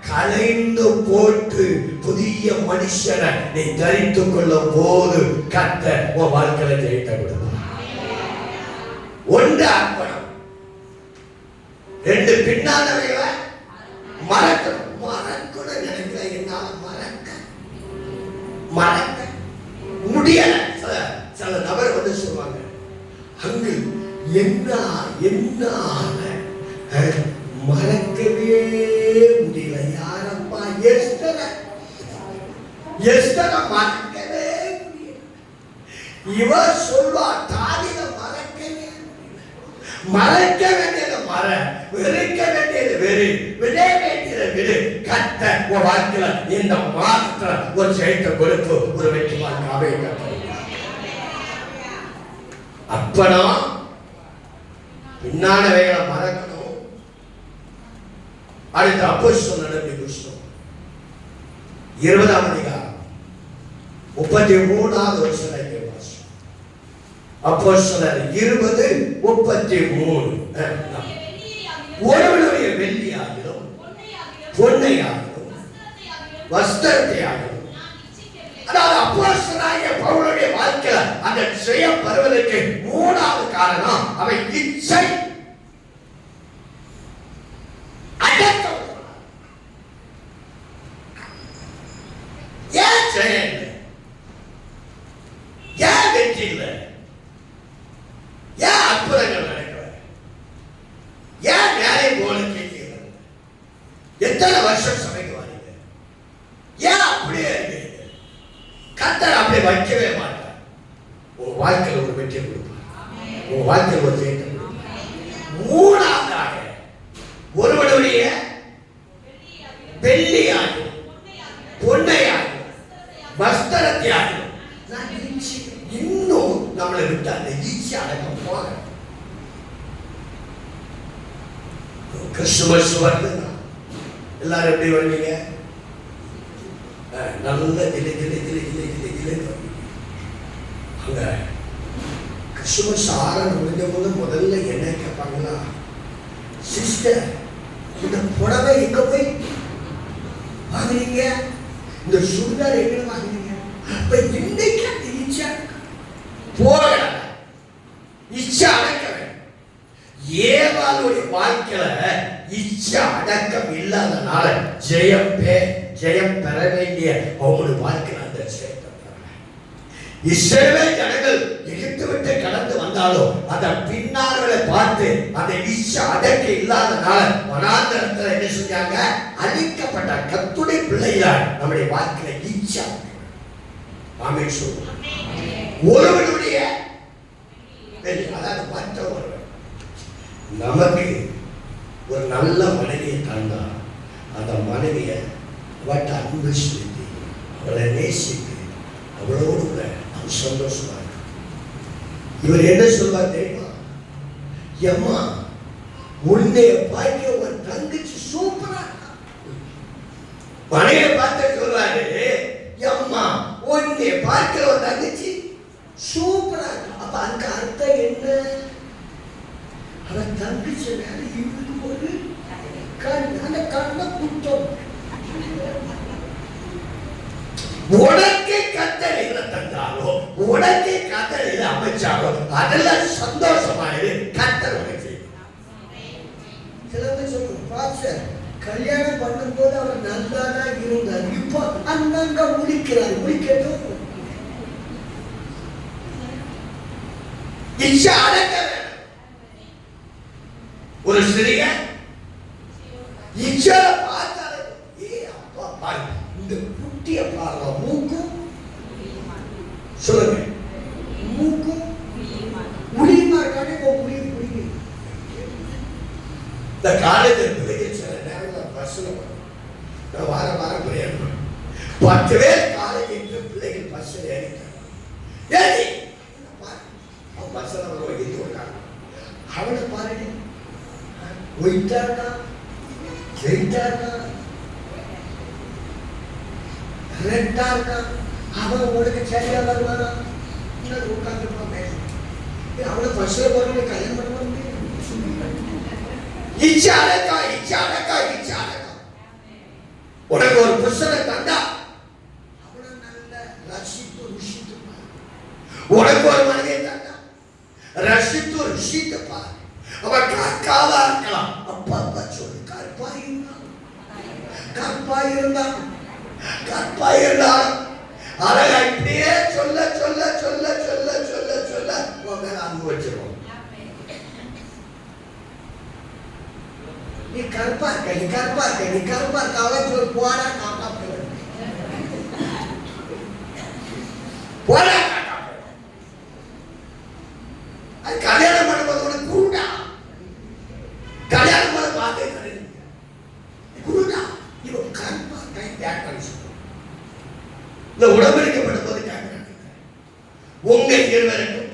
கலைந்து போட்டு புதிய மனுஷனை நீ தரித்துக் கொள்ளும் போது கர்த்தர் உன் வாழ்க்கையில ஜெயித்த கொடுப்பார். ஒன்று அர்ப்பணம், ரெண்டு பின்னானவைகளை மறக்கணும். மறக்கணும் நினைக்கிறேன், என்னால மறக்க முடியல. சில நபர் வந்து சொல்லுவாங்க, அங்கு என்ன மறக்கவே முடியல. யாரப்பா? எஸ்தரை மறக்கவே முடியல. இவ சொல்வா, தாலில மறக்கவே முடியல. மறக்க வேண்டியது மற, வெறுக்க வேண்டியது வெறு, விட வேண்டியது விடு. கத்த உன் வாழ்க்கையில இந்த மாதத்துல ஒரு ஜெயத்தை கொடுத்து ஒரு வெற்றி வாழ்க்காவே அப்பனா பின்னானவைகளை மறக்கணும். அடுத்த அப்போஸ்தலர் நடவடிக்கை புத்தகம் 20ஆம் அதிகாரம் 33வது வசனத்தை வாசி. அப்போஸ்தலர் 20:33. ஒருவனுடைய வெள்ளியாகிலும் பொன்னையாகிலும் வஸ்திரத்தையாகிலும், அதாவது அப்போஸ்தலனாகிய பவுலுடைய வாழ்க்கையில அந்த ஜெயம் பெறுவதற்கு 3வது காரணம் அவன் இச்சை. இல்லை? ஏன் அற்புதங்கள் நடக்கல? ஏன் வேலை போல கேட்கல? எத்தனை வருஷம் சபைக்கு வரீங்க? ஏன் அப்படியே இருக்கீங்க? கர்த்தர் அப்படியே வைக்கவே மாட்டார். உன் வாழ்க்கையில் ஒரு வெற்றியை கொடுப்பார். உன் வாழ்க்கையில் ஒரு ஜெயத்தை கொடுப்பார். மூணாவதாக ஒருவனுடைய வெள்ளியாகும் பொன்னையாகும் வஸ்திரத்தையாகும் இன்னும் நம்மளை விட்டு அந்த ஈச்சி அடக்கம் போக. கிறிஸ்துமஸ் வருதுன்னா எல்லாரும் எப்படி வருவீங்க? நல்ல கிளை கிளை கிளை கிளை கிளை கிளை அங்க கிறிஸ்துமஸ் ஆரம்பம் முடிஞ்ச போது முதல்ல என்ன கேட்பாங்களா? சிஸ்டர், இந்த புடவை எங்க போய் வாங்குறீங்க? இந்த சுடிதார் எங்க வாங்குறீங்க? அப்ப இன்னைக்கு அந்த இச்சா போக இச்சா அடக்க ஏவாளுடைய வாழ்க்கையில இச்சா அடக்கம் இல்லாதனால ஜெயம் பெற வேண்டிய அவங்களுடைய வாழ்க்கையில அந்த ஜெயத்தை இஸ்ரவேல் ஜனங்கள் எகிப்து விட்டு கடந்து வந்தாலும் அதன் பின்னார்களை பார்த்து அந்த இச்சா அடக்க இல்லாதனால வனாந்தரத்துல என்ன செஞ்சாங்க? அழிக்கப்பட்ட கர்த்தருடைய பிள்ளைகளால் நம்முடைய வாழ்க்கையில இச்சா ஆமென் சொல்லுவோம். ஒருவனுடைய அதாவது மற்ற ஒருவன் நமக்கு ஒரு நல்ல மனைவியை தந்தா அந்த மனைவியை அவட்ட அன்பு செலுத்தி அவளை நேசித்து அவளோடு கூட அவன் சந்தோஷமா இருக்கு. இவர் என்ன சொல்வார் தெரியுமா? அம்மா, உன்னைய பார்க்க ஒரு தங்கச்சி சூப்பரா மனைவியை பார்த்து சொல்றாரு, அம்மா உன்னைய பார்க்கிற ஒரு தங்கச்சி சூப்பரா இருக்கு. அப்ப அங்க அர்த்தம் என்ன? அவன் தங்கச்சி மேல இவனுக்கு ஒரு அந்த கண்ணை குத்தம். உனக்கு கத்தரையில தந்தாலோ உனக்கு கத்தரையில அமைச்சாலோ அதெல்லாம் சந்தோஷமாயிரு. கத்தர் உனக்கு சிலவங்க சொல்லுங்க, பாஸ்டர் கல்யாணம் பண்ணும் போது அவர் நல்லா தான் இருந்தார், இப்போ அங்கங்க முடிக்கிறார். முடிக்கட்டும். இச்சை அடக்க வேணும். ஒரு சிறிய இச்சை பார்த்தாலே அப்பா பாரு, இந்த குட்டிய பாருங்க, மூக்கும் சொல்லுங்க, மூக்கும் முடியுமா இருக்கானே முடியும். இந்த காலேஜ் பிள்ளைகள் சில நேரம் பஸ்ல வாரம் பிரயாணம் 10 பேர் காலேஜ் பிள்ளைகள் பஸ்ல ஏறி பஸ்ல அவனை பாருங்க, ஒயிட்டா இருக்கா, வெயிட்டா இருக்கா, ரெட்டா இருக்கா, அவன் உனக்கு சரியா வருவானா? உட்காந்துருப்பான் பேச அவனை பஸ்ல போறவங்க கல்யாணம் பண்ணுவாங்க. இச்சை அடக்கா. உனக்கு ஒரு புருஷனை தந்தா அவனை நல்ல ரசித்து ருசித்து பாரு. உனக்கு ஒரு மனைவியை தந்தா ரசித்து ருசித்து பாரு. அவன் கற்காவா இருக்கலாம், அப்பா சொல்லு, கற்பா இருந்தாலும் அழகா இப்படியே சொல்ல அன்பு வச்சிருவோம். நீ கருப்பா இருக்க அவன் சொல்லு, போடா காக்கா போடா காக்கா. அது கல்யாணம் பண்ணும்போது உனக்கு குருடா, கல்யாணம் பண்ண பார்த்தே குருடா. இவன் கருப்பா இந்த உடம்படிக்கப்படும் கேட்கிறாங்க. உங்க இருவருக்கும்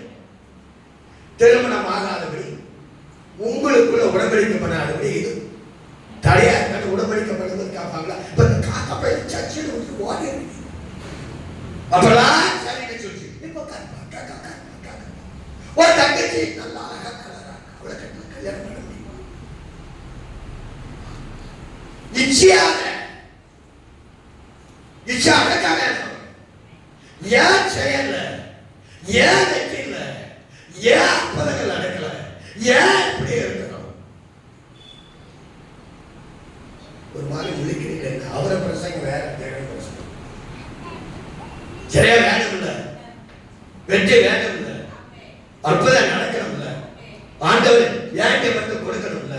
திருமணம் ஆகாதபடி உங்களுக்குள்ள உடம்படிக்கப்படாதபடி இது தடையா இருக்காது. உடம்படிக்கப்படுவது காப்பாங்களா? இப்ப இந்த காக்கா போய் சர்ச்சில் விட்டு ஓடி அப்பெல்லாம் சரின்னு சொல்லி இப்ப காக்கா ஒரு தங்கச்சி நல்லா அழகா கலரா அவளை கல்யாணம் பண்ண முடியுமா? இச்சை அடக்காக ஏன் செயல்ல, ஏன் வெற்றில, ஏன் அற்புதங்கள் நடக்கல, ஏன் இப்படி இருக்கணும்? ஒரு மாதிரி விழிக்கிறீங்க. அவரை பிரசங்க வேற, பிரசங்கம் சரியா வேணும் இல்ல, வெற்றி வேணும் இல்ல, அற்புதம் நடக்கணும்ல, ஆண்டவர் ஏன்ட்ட மட்டும் கொடுக்கணும்ல,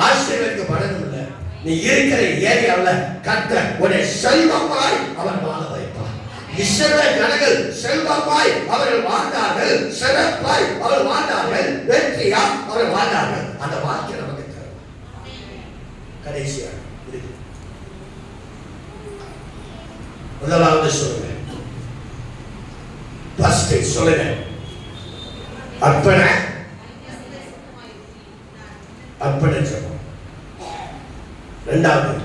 ஆசீர்வதிக்கப்படணும்ல. நீ இருக்கிற ஏரியாவில் கர்த்தர் உன்னை செல்வமாய் அவர் வாழ வைப்பார். இஸ்ரவேல் ஜனங்கள் செல்வமாய் அவர்கள் வாழ்ந்தார்கள், சிறப்பாய் அவர்கள் வாழ்ந்தார்கள், வெற்றியா அவர்கள் வாழ்ந்தார்கள். அந்த வாக்கியம் நமக்கு தரும். கடைசியாக முதலாவது சொல்லுங்க, ஃபர்ஸ்ட் சொல்லுங்க, அர்ப்பண ஜெபம். இரண்டாவது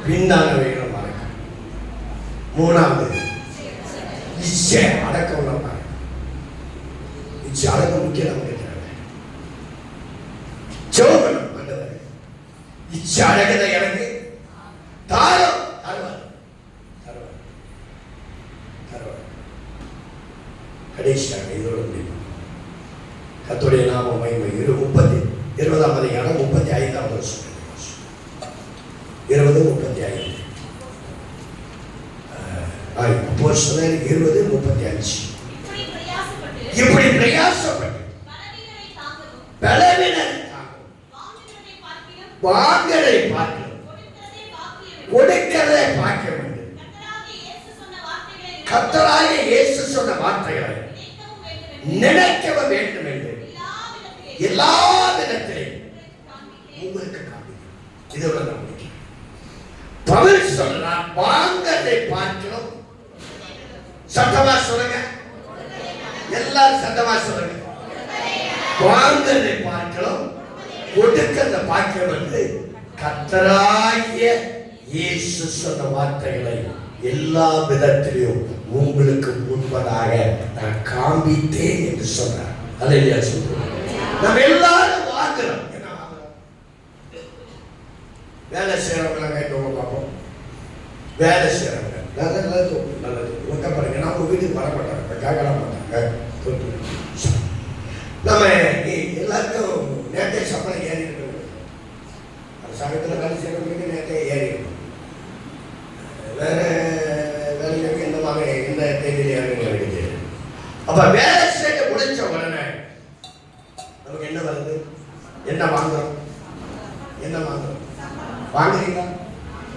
பின்னானவைகளை மறக்க. மூணாவது இச்சை அடக்கம் மறக்க. இச்சை அடக்கம் முக்கியம் நமக்கு தேவை. ஜெபம் ஆண்டவரே, இச்சை அடக்கத்தை எனக்கு தாரம் தருவார். கடைசியாக இதோட முடியும். கர்த்தருடைய நாமம் மகிமை. 20ஆம் அதிகாரம் 35ஆவது வசனம். 20:35. அப்போஸ்தலர் 20:35. இப்படி பிரயாசப்பட்டு பலவீனரை தாங்கவும் வாங்கலை பார்க்கிறோம், கொடுக்கிறதை பார்க்க வேண்டும். கர்த்தராகிய இயேசு சொன்ன வார்த்தைகளை நினைக்க வேண்டும் என்று எல்லா விதத்திலையும் உங்களுக்கு காண்பிக்கும். இதோட நம்பிக்கை பவுல் சொல்றார், வாங்கலை பார்க்கிறோம். சத்தமா சொல்லுங்க, எல்லாரும் சத்தமா சொல்லுங்க. வாங்கலை பார்க்கிறோம், கொடுக்கிறத பார்க்கிறோம் என்று கர்த்தராகிய இயேசு சொன்ன வார்த்தைகளை எல்லா விதத்திலும் உங்களுக்கு முன்பதாக நான் காண்பித்தேன் என்று சொன்னார். அல்லேலூயா சொல்றோம். நம்ம எல்லாரும் வாங்குறோம். என்ன வாங்குறோம்? வேலை செய்யறவங்க கேட்டவங்க பார்ப்போம். வேலை செய்யறவங்க நல்லது ஒட்ட பாருங்க, நம்ம வீட்டுக்கு வர மாட்டாங்க, கேட்கல மாட்டாங்க. நம்ம எல்லாருக்கும் நேரத்தை சம்பளம் ஏறி இருக்கணும். சமயத்தில் வேலை செய்யறவங்களுக்கு நேரத்தை ஏறி இருக்கணும். வேற வேலைக்கு இந்த மாதிரி இந்த தேதியில இருக்குது. அப்ப வேலை செய்ய முடிச்ச உடனே நமக்கு என்ன வருது? என்ன வாங்குறோம்? என்ன வாங்குறோம்? வாங்குறீங்களா?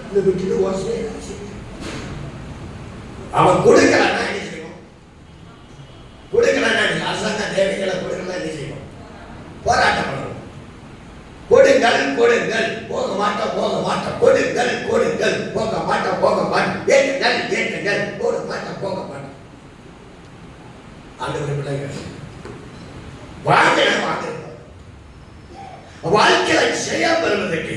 இந்த விட்டுட்டு ஓசை அவன் கொடுக்கலன்னா என்ன செய்வோம்? கொடுக்கலன்னா அரசாங்க தேவைகளை கொடுக்கலாம் என்ன செய்வோம்? போராட்டம் பண்ணுவோம். கொடுங்கள் கொடுங்கள், போக மாட்டோம் போக மாட்டோம், கொடுங்கள் கொடுங்கள், போக மாட்டோம் போக மாட்டோம், ஏற்றுங்கள் ஏற்றுங்கள், போக மாட்டோம் போக மாட்டோம். ஆண்டவர் பிள்ளைகள் வாங்குறோம். வாழ்க்கையில ஜெயம் பெறுவதற்கு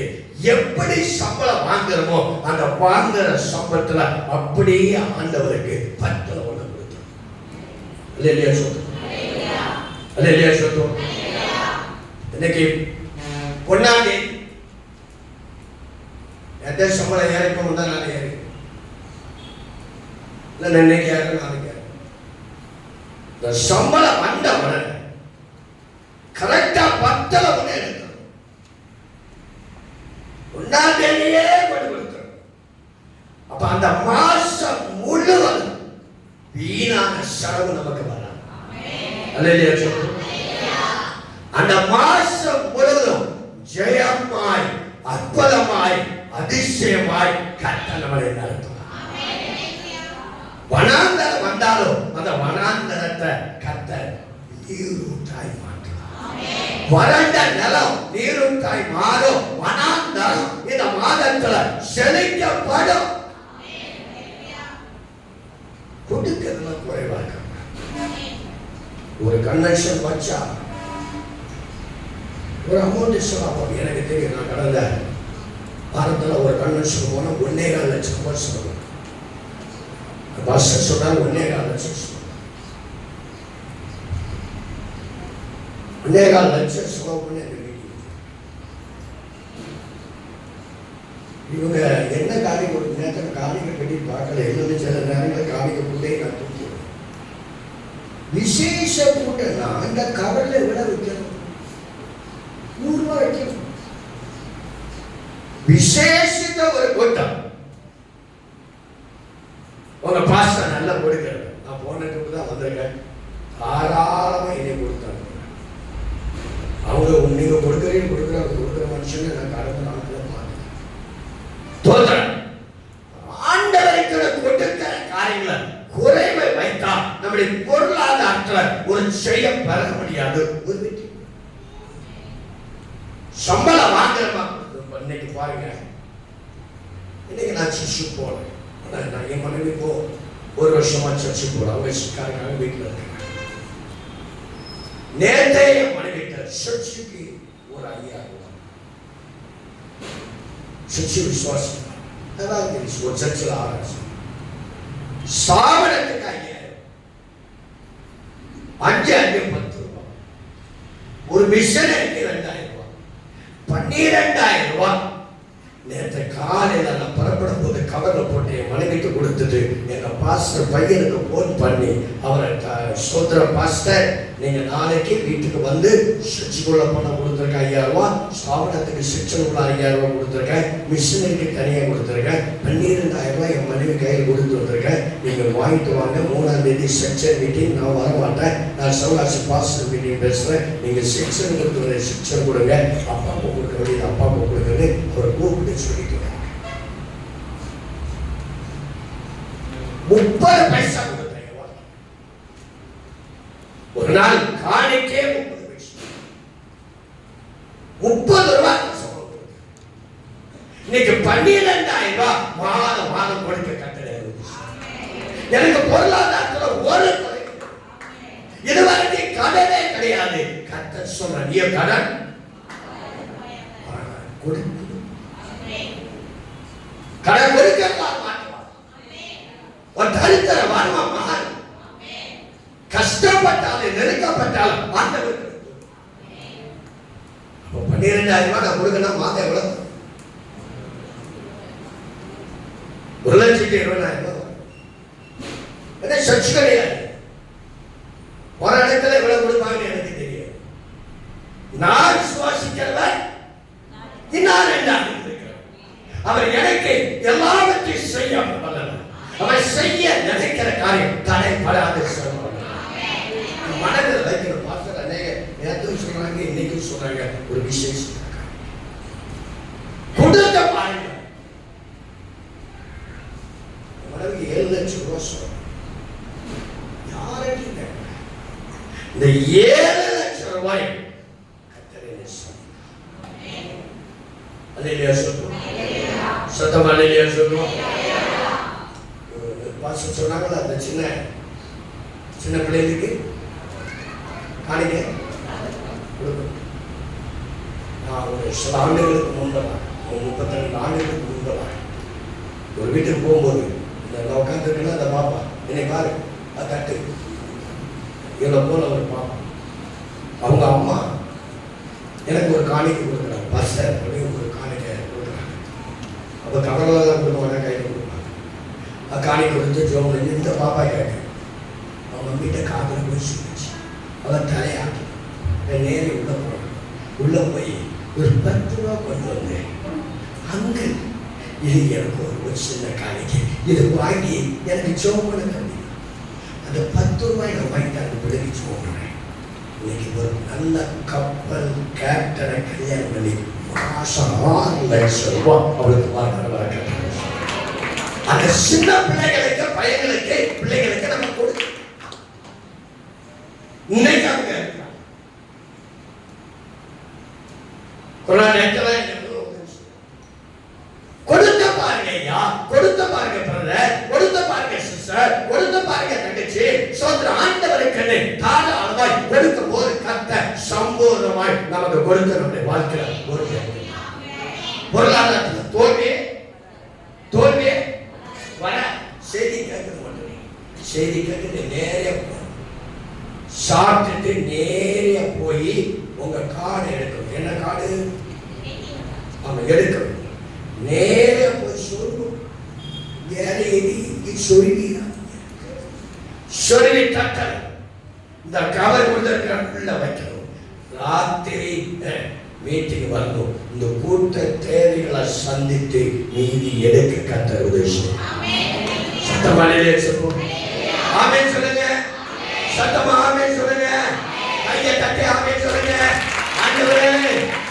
எப்படி சம்பளம் வாங்குறோமோ அந்த வாங்குற சம்பளத்துல அப்படியே ஆண்டவருக்கு 10 ஒண்ணு கொடுத்தோம். அல்லேலூயா சொல்றோம். அல்லேலூயா சொல்றோம். இன்னைக்கு பொன்னாடி எந்த சம்பளம் ஏறிக்கும் தான் நான் ஏறி இல்லை, இன்னைக்கு யாரும் நாளைக்கு யாரும் இந்த சம்பளம் வந்த உடனே கரெக்டா 10 ஒண்ணு எடுக்கணும். 1ஆம் தேதியே கொண்டு கொடுக்கணும். அப்ப அந்த மாசம் முழுவதும் வீணான செலவு நமக்கு வராது. அல்லேலூயா சொல்றோம். அந்த மாசம் முழுவதும் ஜெயமாய் அற்புதமாய் அதிசயமாய் கர்த்தர் நம்மளை நடத்துவார். வனாந்தரம் வந்தாலும் அந்த வனாந்தரத்தை கர்த்தர் நீரூற்றாய் மாற்றுவார். வறண்ட நிலம் நீரூற்றாய் மாறும். வனாந்தரம் இந்த மாதத்துல செழிக்கப்படும். கொடுக்கிறதுல குறைவாக ஒரு கன்வென்ஷன் வச்சா ஒரு அமௌண்ட் சொல்லலாம். எனக்கு தெரியும், நான் கடந்த வாரத்தில் ஒரு கன்வென்ஷன் போனால் 1.25 லட்சம் ரூபாய் சொல்லணும். பஸ் சொன்னால் 1.25 லட்சம் சொல்லணும். 1.25 லட்சம் செலவு பண்ணி இவங்க என்ன காரியம் ஒரு நேரத்தில் காரியம் கட்டி பார்க்கல. இன்னொன்று சில நேரங்களில் காரியம் கூட்டே நான் தூக்கி விசேஷ கூட்டம்னா அந்த கவரில் விட வைக்கணும். 100 ரூபாய் வைக்கணும். விசேஷித்த ஒரு கூட்டம். உங்க பாஸ்டர் நல்லா கொடுக்கிறது. நான் போன ட்ரிப்பு தான் வந்திருக்கேன். தாராளமா என்னை கொடுத்தாங்க. அவங்க நீங்க கொடுக்குற மனுஷங்க நான் கடந்த நாட்களை பார்த்தேன். ஆண்டவருக்கு கொடுக்கிற காரியங்களை குறைவை வைத்தா நம்முடைய பொருளாதாரத்தில் ஒரு ஜெயம் பெற முடியாது. ஒரு வெற்றி சம்பளம் வாங்குறமா இன்னைக்கு பாருங்க. இன்னைக்கு நான் சர்ச்சு போறேன். நான் என் மனைவி போ 1 வருஷமா சர்ச்சு போறேன். அவங்க சிக்காரங்க வீட்டில் இருக்காங்க. நேரத்தை என் மனைவி சர்ச்சுக்கு ஒரு 5000 ரூபாய் சர்ச்சு விசுவாசம் ஒரு சர்ச்சில் ஆரம்பிச்சு சாவனத்துக்கு 5000 5 10 ரூபாய். ஒரு மிஷனருக்கு 2000 ரூபாய் 12000 ரூபாய். நேற்று காலையில் நான் புறப்படும் போது கவர்ல போட்டு என் மனைவிக்கு கொடுத்துட்டு எங்க பாஸ்டர் பையனுக்கு போன் பண்ணி அவரை சோதர பாஸ்டர் நீங்க நாளைக்கு வீட்டுக்கு வந்து சர்ச்சுக்குள்ள பணம் கொடுத்துருக்கேன் 5000 ரூபாய், ஸ்தாபனத்துக்கு சிக்ஷனுக்குள்ள 5000 ரூபாய் கொடுத்துருக்கேன், மிஷினரிக்கு தனியாக கொடுத்துருக்கேன், 12000 ரூபாய் என் மனைவி கையில் கொடுத்து வந்திருக்கேன். நீங்க வாங்கிட்டு வாங்க. 3ஆம் தேதி செக்ஷன் மீட்டிங் நான் வர மாட்டேன். நான் சௌகாசி பாஸ்டர் மீட்டிங் பேசுறேன். நீங்க செக்ஷன் கொடுத்து செக்ஷன் கொடுங்க. அப்பா அப்பா கொடுக்க வேண்டியது அப்பா அப்பா கொடுக்குறது அவரை கூப்பிட்டு சொல்லிட்டு 30 பைசா கொடுத்தேன். ஒரு நாள் காணிக்கே 30 பைசா 30 ரூபாய். இன்னைக்கு 12000 ரூபாய் மாதம் கொடுக்க கட்டளை. எனக்கு பொருளாதாரத்தில் ஒரு குறை. இதுவரைக்கும் கடனே கிடையாது. கர்த்தர் சொல்ற நீ கடன் கடன் கொடுக்கலாம் மாட்டுவான். ஒரு தரித்திர வாழ்வா மாறும். கஷ்டப்பட்டாலும் நெருக்கப்பட்டாலும் ஆண்டவர் 12000 ரூபாய் நான் கொடுக்கணும். மாதம் எவ்வளவு? 1,20,000 ரூபாய். சர்ச் கிடையாது. ஒரு இடத்துல எவ்வளவு கொடுப்பாங்கன்னு எனக்கு தெரியும். நான் விசுவாசிக்கிறவன் இன்னார் என்றார். அவர் எனக்கு எல்லாவற்றையும் செய்ய வல்லவர். அவர் செய்ய நினைக்கிற காரியம் தடைபடாது. மனதில் வைக்கிற பாஸ்டர் நேற்று சொல்றாங்க, இன்னைக்கும் சொல்றாங்க ஒரு விசேஷம் கொடுத்த பாருங்க. மனைவி 7 லட்சம் ரூபாய் சொல்றாங்க. யாருக்கு இந்த 7 லட்சம் ரூபாய் கர்த்தரே சொல்றார். அல்லேலூயா சொல்லுங்க. சத்தமா அல்லேலூயா சொல்லுங்க. பாஸ்டர் சொன்னாங்களா அந்த சின்ன பிள்ளைகளுக்கு காணிக்க கொடுக்கணும். நான் ஒரு சில ஆண்டுகளுக்கு முன்பதாக 32 ஆண்டுகளுக்கு முன்பதாக ஒரு வீட்டுக்கு போகும்போது இந்த உட்காந்துருக்குன்னா அந்த பாப்பா என்னை பாரு அது தட்டு இவ்வளோ போல ஒரு பாப்பா அவங்க அம்மா எனக்கு ஒரு காணிக்கை கொடுக்குறாங்க. பாஸ்டர் ஒரு காணிக்கை கொடுக்குறாங்க. அப்போ கவரில் தான் கொடுக்க கையில் கொடுப்பாங்க. காணிக்கை கொடுத்து ஜோம் இந்த பாப்பா கேட்க அவங்க வீட்டை காதில் போய் சொல்லிச்சு. அவன் தலையாக்கி நேரே உள்ள போனான். உள்ள போய் ஒரு 10 ரூபா கொண்டு வந்தேன். அங்கு இது எனக்கு ஒரு சின்ன காணிக்கை, இது வாங்கி எனக்கு ஜோமனை கண்டி அந்த 10 ரூபாய் நான் வாங்கிட்டு அந்த பிள்ளைக்கு ஜோமனேன். இன்னைக்கு ஒரு நல்ல கப்பல் கேப்டனை கல்யாணம் பண்ணி மாசம் 6 லட்சம் ரூபாய் அவளுக்கு வர கட்ட. அந்த சின்ன பிள்ளைகளுக்கு பையன்களுக்கு பிள்ளைகளுக்கு நம்ம கொடுக்க இன்னைக்கு அவங்க கொடுத்த பாருங்க ஐயா, கொடுத்த பாருங்க பிரதர், கொடுத்த பாருங்க சிஸ்டர், கொடுத்த பாருங்க தங்கச்சி. சோதர ஆண்டவருக்கு தாராளமாய் கொடுக்கும் போது கர்த்தர் சம்பூர்ணமாய் நமக்கு கொடுத்த நம்முடைய வாழ்க்கையில் பொருளாதாரத்தில் தோல்வியே வர செய்தி கேட்கறது மட்டுமே. செய்தி கேட்கறது நேரே சாப்பிட்டுட்டு நேரே போய் உங்க கார்டு எடுக்கணும். என்ன கார்டு? அவங்க எடுக்கணும். நேரே போய் சொல்லணும். வேற எது சொருவி தட்டல் இந்த கவர் உள்ள வைக்கணும். ராத்திரி மீட்டிங் வரணும். இந்த கூட்ட தேவைகளை சந்தித்து மீதி எடுக்க கர்த்தர் உதவி செய்வார். சத்தமா சொல்லுங்க. ஆமென் சொல்லுங்க. சத்தமா ஆமென். ஆமென் சொல்லுங்க. கையை தட்டி ஆமென் சொல்லுங்க. ஆண்டவரே,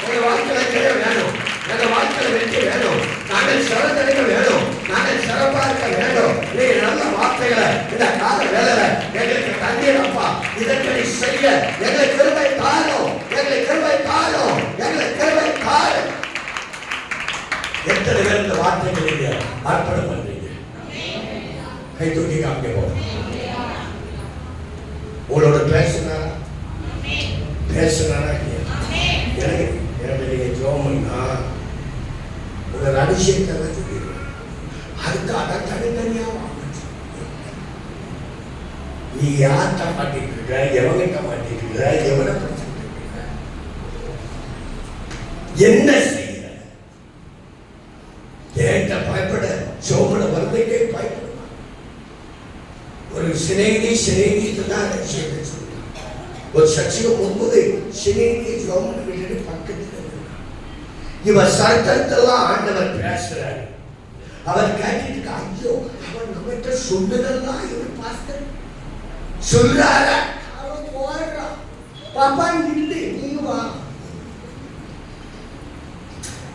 எங்க வாழ்க்கையில ஜெயம் வேணும், எங்க வாழ்க்கையில வெற்றி வேணும், நாங்கள் சிறந்தடைக்க வேணும், நாங்கள் சிறப்பா இருக்க வேணும். நீங்க நல்ல வார்த்தைகளை இந்த கால வேலையில எங்களுக்கு தந்தீரப்பா. இதற்கு நீ செய்ய எங்களுக்கு கிருபை தாரும், எங்களுக்கு கிருபை தாரும், எங்களுக்கு கிருபை தாரும். எத்தனை பேர் இந்த வார்த்தைகள் நீங்க அர்ப்பணம் பண்றீங்க? கை தூக்கி காமிக்க போறோம். உங்களோட பேசுனாரா எனக்கு நீங்க ஜோமன்னா உங்க அபிஷேகத்தை சொல்லிடுவேன். அதுக்காக தனித்தனியா நீ யார்கிட்ட மாட்டிட்டு இருக்க, எவங்கிட்ட மாட்டிட்டு இருக்க, எவனை பிரச்சனை என்ன செய்யற? கேட்ட பயப்பட சோமன வருதைக்கே பயப்பட. ஒரு சிநேகிதி தான் சொல்லுங்க. ஒரு சர்ச்சைக்கு போகும்போது சிநேகிதி சோமன வீட்டு பக்கத்துல இவர் சர்க்கத்தெல்லாம் ஆண்டவர் பேசுறாரு. அவர் கேட்டுட்டு ஐயோ அவன் நம்மகிட்ட சொன்னதெல்லாம் இவர் பாஸ்டர் சொல்றாரு. அவன் போடுறான். பாப்பா இல்லை நீங்க வா.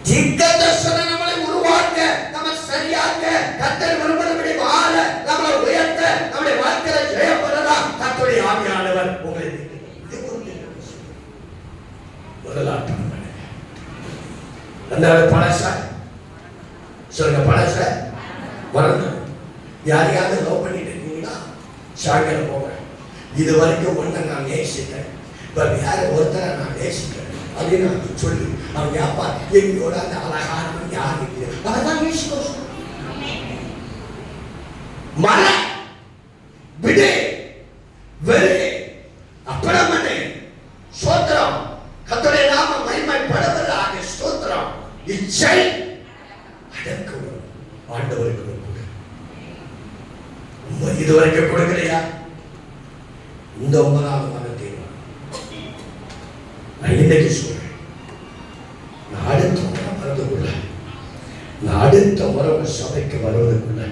தீர்க்கதரிசனம் நம்மளை உருவாக்க, நம்ம சரியாக்க, கர்த்தர் விரும்பினபடி வாழ, நம்மளை உயர்த்த, நம்முடைய வாழ்க்கையில ஜெயம் பெறலாம் கர்த்தருடைய ஆவியானவர் உங்களை முதலாட்டம். அந்த பழச சொல்லுங்க, பழச மறந்து யாரையாவது லவ் பண்ணிட்டு இருக்கீங்களா? சாயங்கால போகிறேன். இது வரைக்கும் ஒன்றை நான் நேசிட்டேன், இப்போ வேற ஒருத்தரை நான் நேசிக்கிறேன் அப்படின்னு நான் சொல்லி அவங்க அப்பா எங்களோட அந்த அழகான யார் இருக்குது அதான் நேசிக்க மர விடு வெறு அப்படமனே ஸ்தோத்திரம். கர்த்தருடைய நாம மகிமைப்படுவதாக ஸ்தோத்திரம். இச்சை அடக்குவோம் ஆண்டவருக்கு கொடுக்க. இதுவரைக்கும் கொடுக்கலையா? இந்த 9ஆம் வாரத்தை நான் இன்னைக்கு சொல்றேன். நான் அடுத்த முறை வரதுக்குள்ள, நான் அடுத்த முறை ஒரு சபைக்கு வருவதற்குள்ள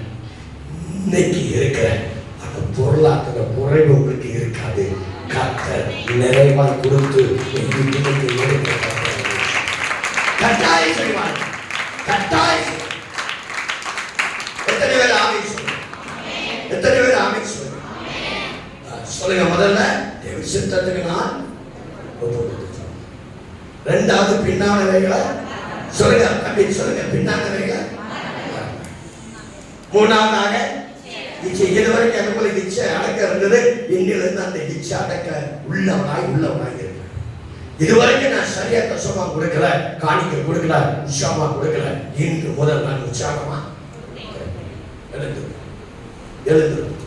இன்னைக்கு இருக்கிற அந்த பொருளாதார குறைவு உங்களுக்கு இருக்காது. கர்த்தர் நிறைவாக கொடுத்து கட்டாயம் செய்வார். கட்டாயம். எத்தனை பேர் ஆமென் சொல்லுங்க? எத்தனை பேர் ஆமென் சொல்லுங்க? சொல்லுங்க. முதல்ல தேவ சித்தத்துக்கு நான் ரெண்டாவது பின்னானவைகளை சொல்லுங்க. தம்பி சொல்லுங்க, பின்னானவைகளை. மூணாவதாக இச்சை. இதுவரைக்கும் எனக்குள்ள இச்சை அடக்க இருந்தது, இன்னிலிருந்து அந்த இச்சை அடக்க உள்ளவனாய் இருக்கு. இதுவரைக்கும் நான் சரியா கஷ்டமா கொடுக்கல, காணிக்க கொடுக்கல, உற்சாகமா கொடுக்கல. இன்று முதல் நான் உற்சாகமா எழுந்திருக்கும்.